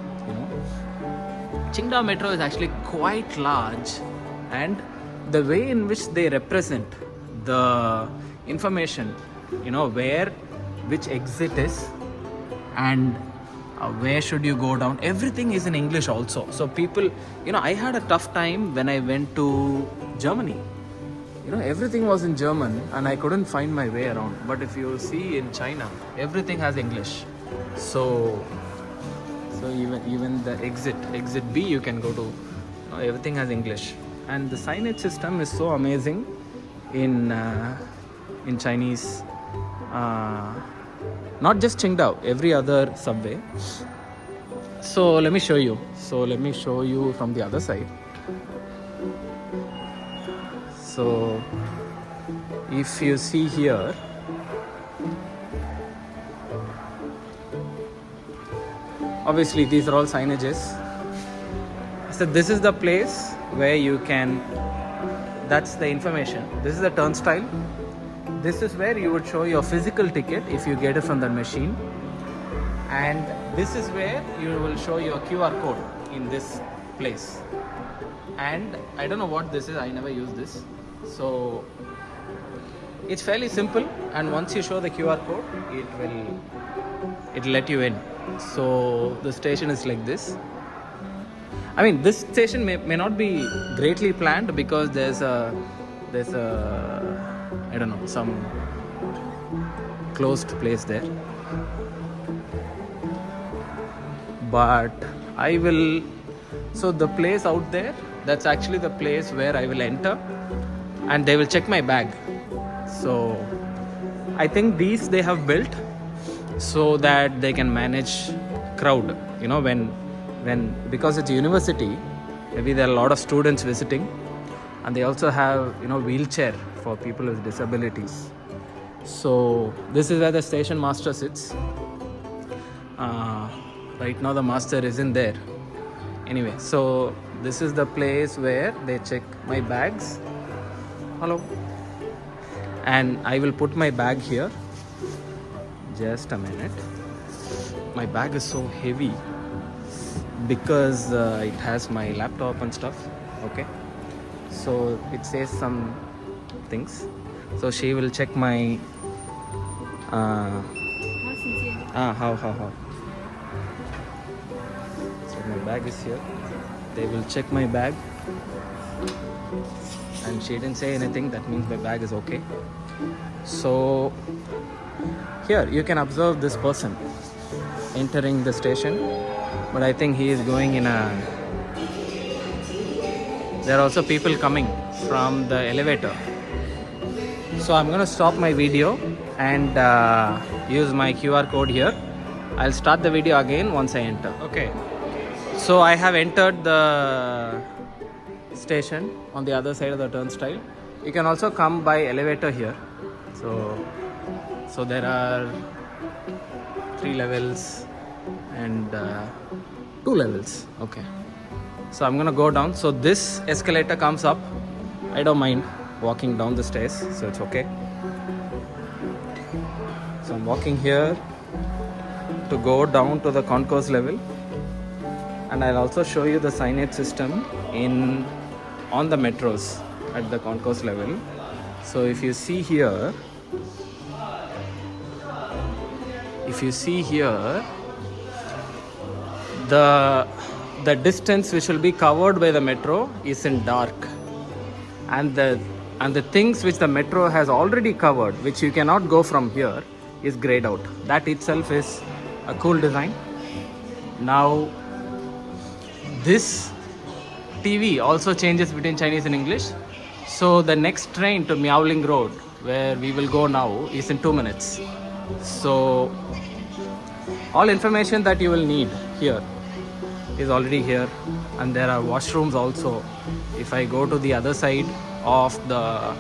Qingdao Metro is actually quite large, and the way in which they represent the information, which exit is, and where should you go down, everything is in English also. So people, I had a tough time when I went to Germany. Everything was in German and I couldn't find my way around. But if you see in China, everything has English. So even the exit B, you can go to, everything has English. And the signage system is so amazing in Chinese, not just Qingdao, every other subway. So let me show you. From the other side. So if you see here, obviously these are all signages. So this is the place where you can, that's the information. This is the turnstile, this is where you would show your physical ticket if you get it from the machine, and this is where you will show your QR code in this place. And I don't know what this is, I never use this, so it's fairly simple, and once you show the QR code it'll let you in. So the station is like this. I mean, this station may not be greatly planned because there's a I don't know, some closed place there, but I will, so the place out there, that's actually the place where I will enter, and they will check my bag. So I think these they have built so that they can manage crowd, you know, when because it's a university, maybe there are a lot of students visiting, and they also have, you know, wheelchair for people with disabilities. So this is where the station master sits. Right now the master isn't there. Anyway, so this is the place where they check my bags. Hello. And I will put my bag here. Just a minute. My bag is so heavy because it has my laptop and stuff. Okay. So it says some things. So she will check my how. So my bag is here. They will check my bag, and she didn't say anything. That means my bag is okay. So here you can observe this person entering the station, but I think he is going in a, there are also people coming from the elevator. So I'm going to stop my video and use my QR code here. I'll start the video again once I enter. Okay, so I have entered the station on the other side of the turnstile. You can also come by elevator here. So there are 3 levels and 2 levels. Okay, so I'm gonna go down. So this escalator comes up. I don't mind walking down the stairs, so it's okay. So I'm walking here to go down to the concourse level, and I'll also show you the signage system on the metros at the concourse level. So if you see here, the distance which will be covered by the metro is in dark, and the things which the metro has already covered, which you cannot go from here, is grayed out. That itself is a cool design. Now this TV also changes between Chinese and English. So the next train to Miaoling Road, where we will go now, is in 2 minutes. So all information that you will need here is already here, and there are washrooms also. If I go to the other side of the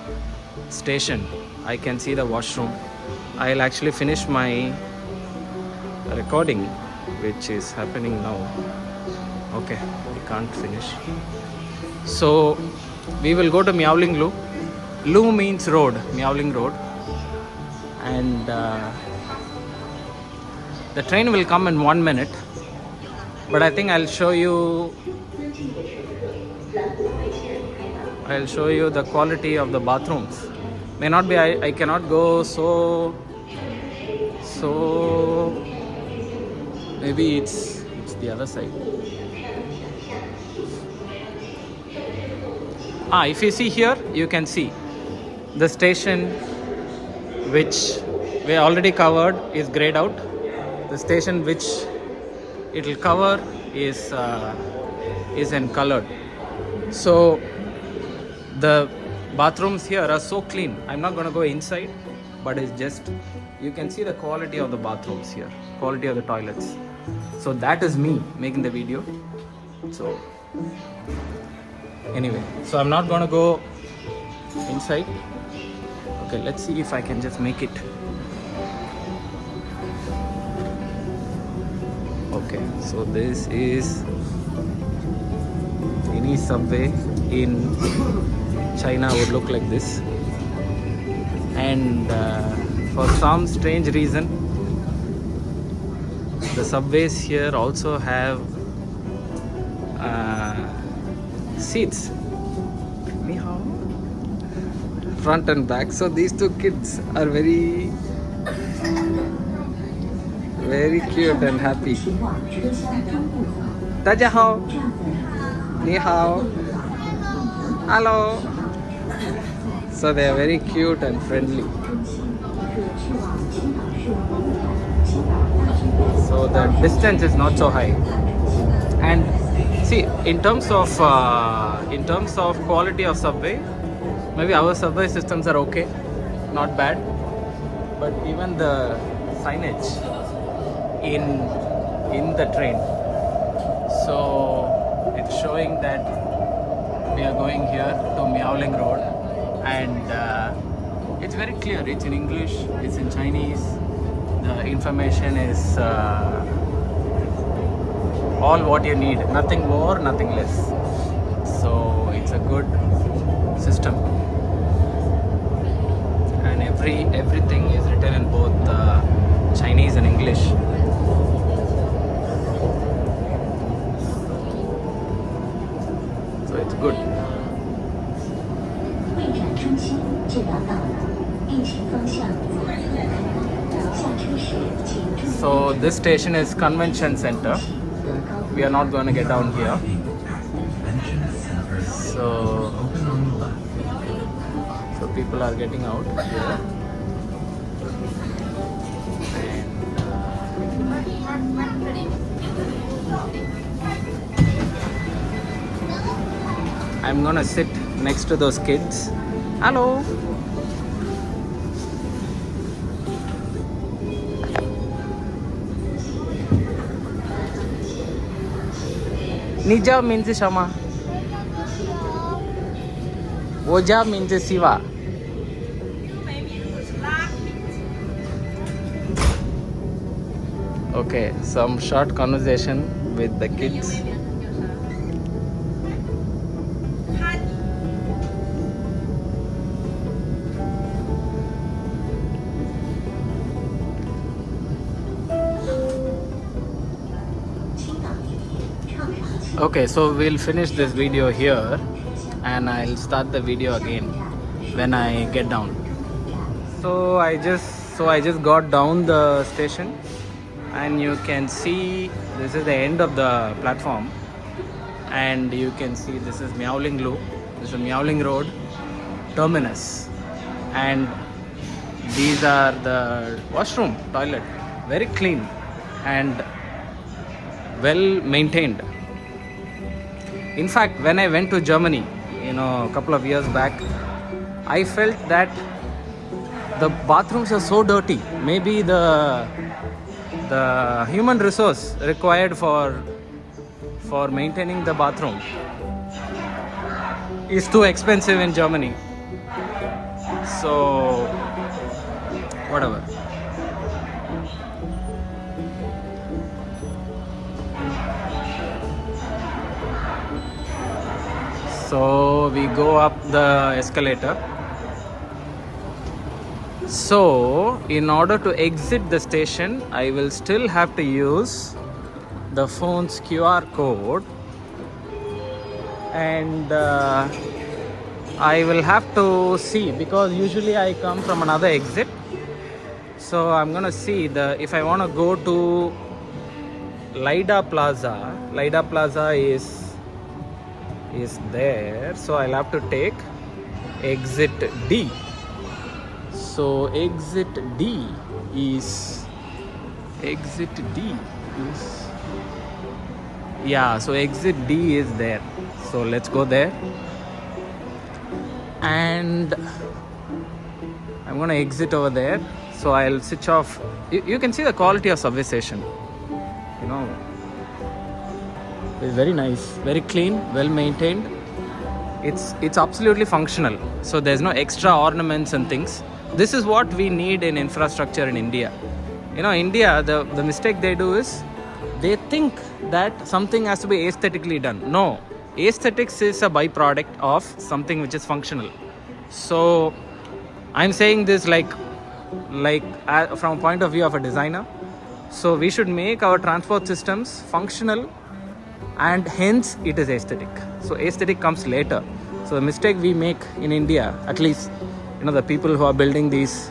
station, I can see the washroom. I'll actually finish my recording, which is happening now. Okay, we can't finish. So we will go to Miaoling Lu. Lu means road, Miaoling Road, and the train will come in 1 minute. But I think I'll show you the quality of the bathrooms. May not be, I cannot go so maybe it's the other side. If you see here, you can see the station which we already covered is grayed out. The station which it will cover is in colored. So the bathrooms here are so clean. I'm not going to go inside, but it's just, you can see the quality of the bathrooms here, quality of the toilets. So that is me making the video. So anyway, so I'm not going to go inside. Okay, let's see if I can just make it. Okay, so this is any subway in China would look like this. and for some strange reason the subways here also have seats. Ni hao. Front and back. So these two kids are very cute and happy. Daja hao. Ni hao. Hello. So they are very cute and friendly. So the distance is not so high. And see, in terms of quality of subway, maybe our subway systems are okay, not bad. But even the signage in the train, so it's showing that we are going here to Miaoling Road, and it's very clear. It's in English, it's in Chinese. The information is all what you need, nothing more, nothing less. So it's a good system, and everything is written in both Chinese and English. So it's good. So this station is Convention Center. We are not going to get down here. So people are getting out here. I'm gonna sit next to those kids. Hello. Nija means Shama. Oja means Siva. Okay, some short conversation with the kids. Okay, so we'll finish this video here and I'll start the video again when I get down. So I just got down the station, and you can see this is the end of the platform, and you can see this is Miaoling Loop. This is Miaoling Road terminus, and these are the washroom, toilet, very clean and well maintained. In fact, when I went to Germany, a couple of years back, I felt that the bathrooms are so dirty. Maybe the human resource required for maintaining the bathroom is too expensive in Germany. So whatever. So we go up the escalator. So in order to exit the station, I will still have to use the phone's QR code, and I will have to see, because usually I come from another exit. So I'm gonna see if I want to go to Laida Plaza. Laida Plaza is there, so I'll have to take exit D. So exit D is yeah, so exit D is there. So let's go there, and I'm gonna exit over there. So I'll switch off. You can see the quality of subway station, it's very nice, very clean, well maintained. It's absolutely functional, so there's no extra ornaments and things. This is what we need in infrastructure in India. India, the mistake they do is they think that something has to be aesthetically done. No, aesthetics is a byproduct of something which is functional. So I'm saying this from a point of view of a designer. So we should make our transport systems functional, and hence it is aesthetic. So aesthetic comes later. So the mistake we make in India, at least the people who are building these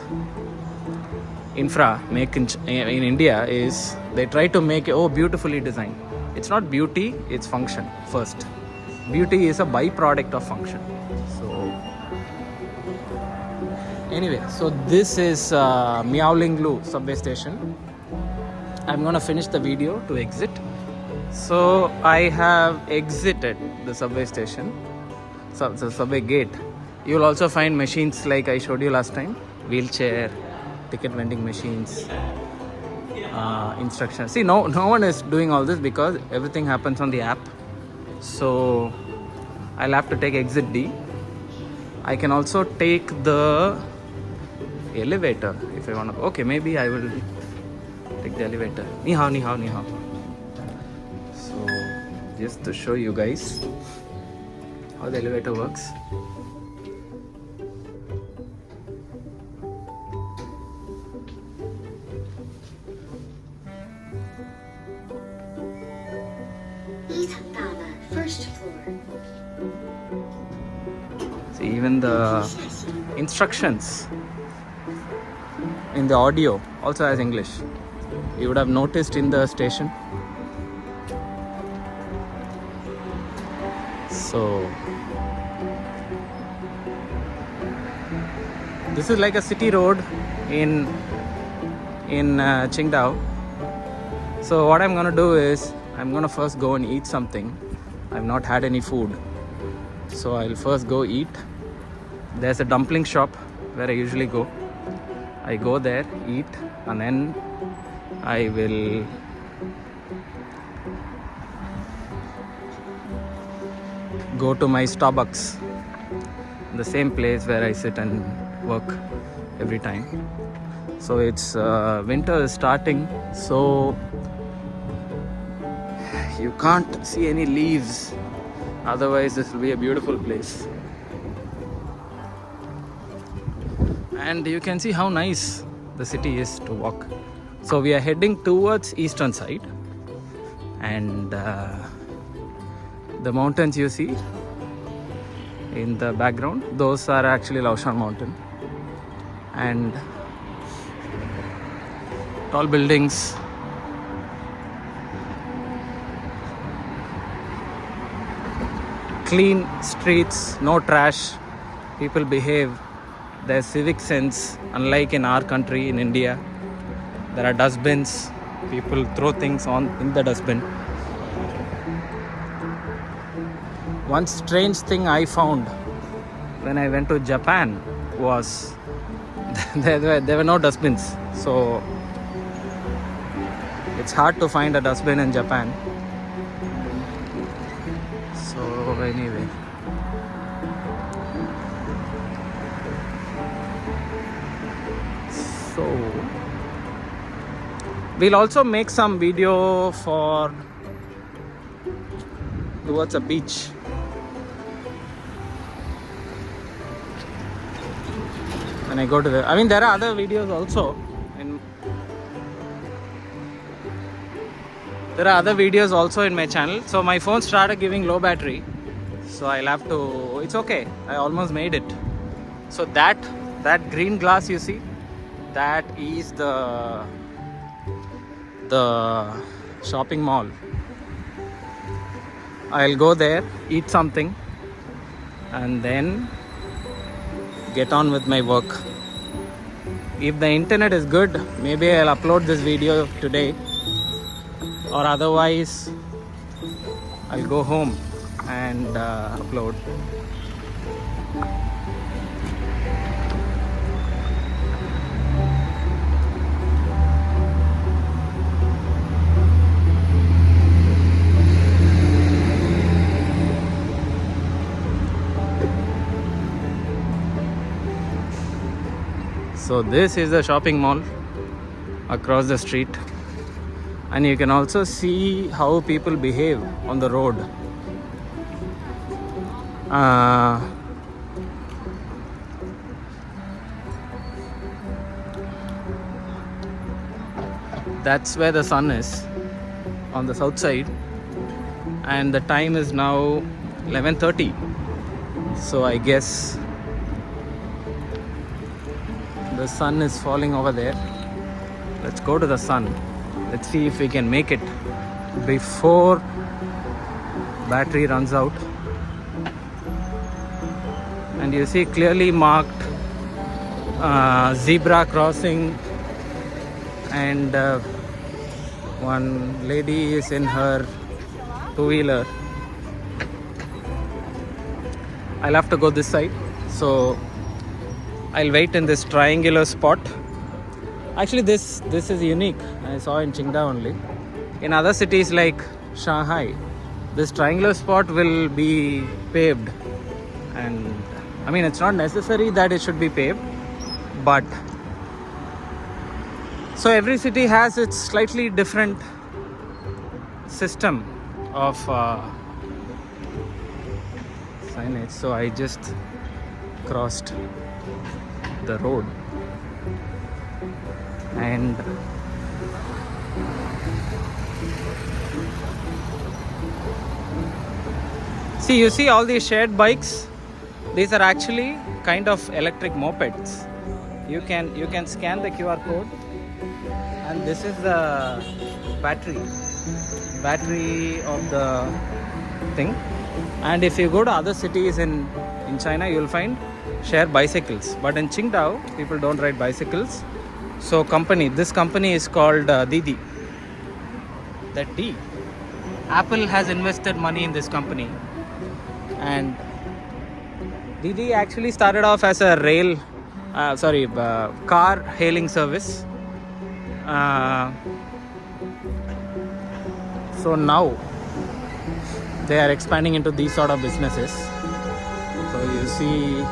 infra in India, is they try to make beautifully designed. It's not beauty, it's function first. Beauty is a byproduct of function. So anyway, so this is Miaolinglu subway station. I'm gonna finish the video to exit. So I have exited the subway station, the subway gate. You will also find machines like I showed you last time, wheelchair, ticket vending machines, instructions. See, no one is doing all this because everything happens on the app. So I'll have to take exit D. I can also take the elevator if I want to. Okay, maybe I will take the elevator. Ni hao, ni hao, ni hao. So just to show you guys how the elevator works. First floor. See, even the instructions in the audio also has English. You would have noticed in the station. So this is like a city road in Qingdao. So what I'm gonna do is I'm gonna first go and eat something. I've not had any food, so I'll first go eat. There's a dumpling shop where I usually go. I go there, eat, and then I will go to my Starbucks, the same place where I sit and work every time. So it's winter is starting, so you can't see any leaves. Otherwise this will be a beautiful place. And you can see how nice the city is to walk. So we are heading towards eastern side, and the mountains you see in the background, those are actually Laoshan mountain, and tall buildings, clean streets, no trash, people behave, there's civic sense, unlike in our country, in India. There are dustbins, people throw things in the dustbin. One strange thing I found when I went to Japan was there were no dustbins. So it's hard to find a dustbin in Japan. So anyway, so we'll also make some video for towards a beach. When I go to there are other videos also. There are other videos also in my channel. So my phone started giving low battery. So I'll have to, it's okay. I almost made it. So that green glass you see, that is the shopping mall. I'll go there, eat something, and then get on with my work. If the internet is good, maybe I'll upload this video today, or otherwise I'll go home and upload. So this is the shopping mall across the street, and you can also see how people behave on the road. That's where the sun is, on the south side, and the time is now 11:30. So I guess the sun is falling over there. Let's go to the sun. Let's see if we can make it before battery runs out. And you see clearly marked zebra crossing, and one lady is in her two-wheeler. I'll have to go this side, so I'll wait in this triangular spot. Actually this is unique. I saw in Qingdao only. In other cities like Shanghai, this triangular spot will be paved, and I mean it's not necessary that it should be paved, but so every city has its slightly different system of signage. So I just crossed the road, and you see all these shared bikes. These are actually kind of electric mopeds. You can scan the QR code, and this is the battery of the thing. And if you go to other cities in China, you'll find share bicycles, but in Qingdao people don't ride bicycles. So this company is called Didi. That D. Apple has invested money in this company, and Didi actually started off as a car hailing service. So now they are expanding into these sort of businesses. So you see,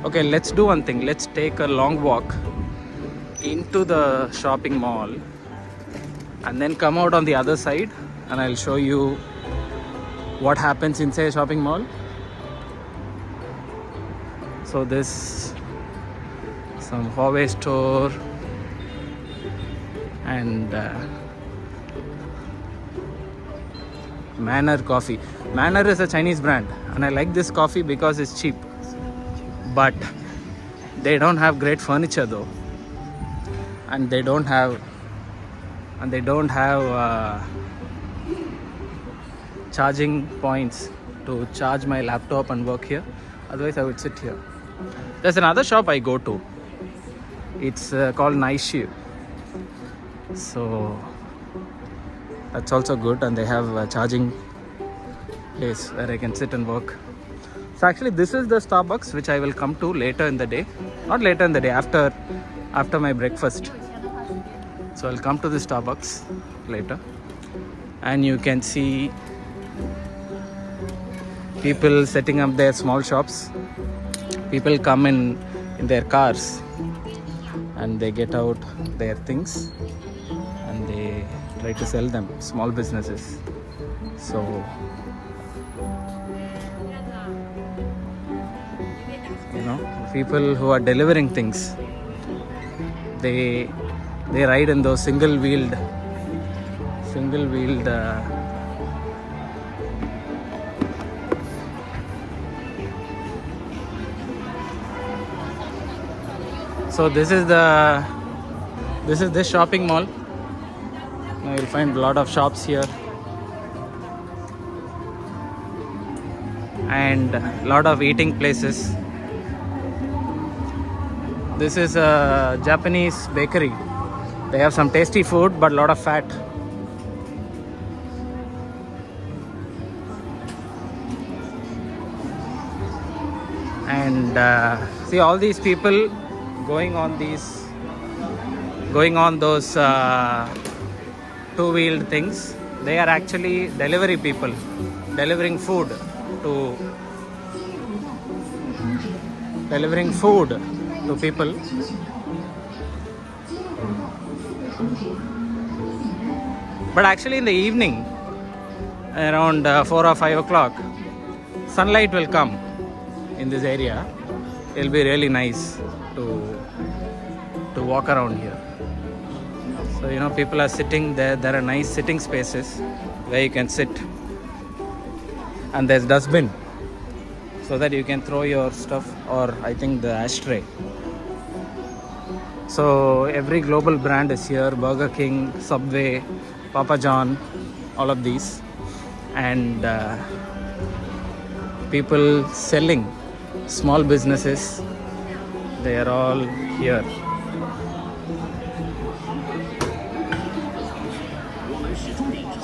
okay, let's do one thing. Let's take a long walk into the shopping mall and then come out on the other side, and I'll show you what happens inside a shopping mall. So this some Huawei store, and Manner coffee. Manner is a Chinese brand, and I like this coffee because it's cheap, but they don't have great furniture though, and they don't have charging points to charge my laptop and work here. Otherwise I would sit here. There's another shop I go to. It's called Naishu. So that's also good, and they have a charging place where I can sit and work. So actually this is the Starbucks which I will come to later in the day. Not later in the day, after my breakfast. So I'll come to the Starbucks later, and you can see people setting up their small shops. People come in their cars, and they get out their things and they try to sell them. Small businesses. So people who are delivering things, they ride in those single wheeled so this is this shopping mall. Now you'll find a lot of shops here, and a lot of eating places. This is a Japanese bakery. They have some tasty food, but a lot of fat. And see all these people going on those two-wheeled things. They are actually delivery people, delivering food to people. But actually in the evening, around 4 or 5 o'clock, sunlight will come in this area. It'll be really nice to walk around here. So you know, people are sitting there. There are nice sitting spaces where you can sit, and there's dustbin so that you can throw your stuff, or I think the ashtray. So every global brand is here: Burger King, Subway, Papa John, all of these, and people selling, small businesses, they are all here.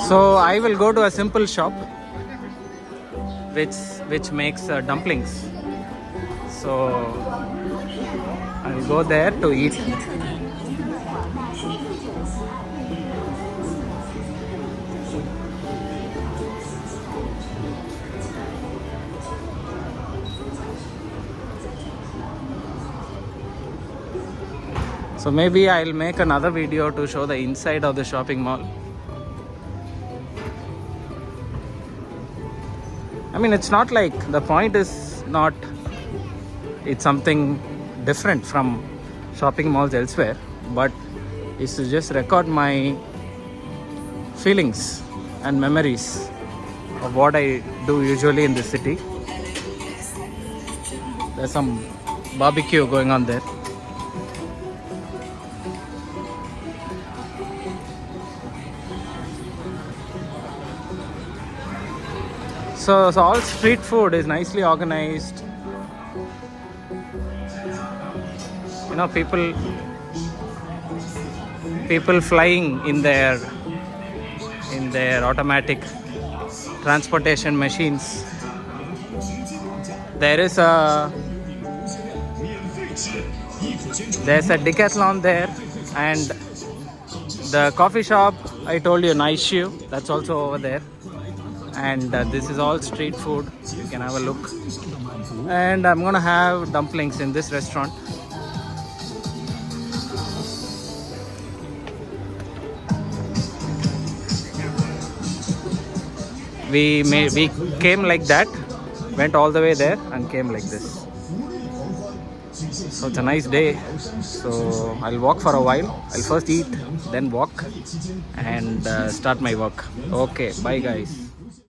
So I will go to a simple shop which makes dumplings. So I'll go there to eat. So maybe I'll make another video to show the inside of the shopping mall. I mean, it's not like, the point is not, it's something different from shopping malls elsewhere, but it's to just record my feelings and memories of what I do usually in the city. There's some barbecue going on there. So all street food is nicely organized. You know, people flying in their automatic transportation machines. There's a decathlon there, and the coffee shop I told you, nice shoe, that's also over there. And this is all street food. You can have a look. And I'm gonna have dumplings in this restaurant. We came like that, went all the way there, and came like this. So it's a nice day. So I'll walk for a while. I'll first eat, then walk, and start my work. Okay, bye guys.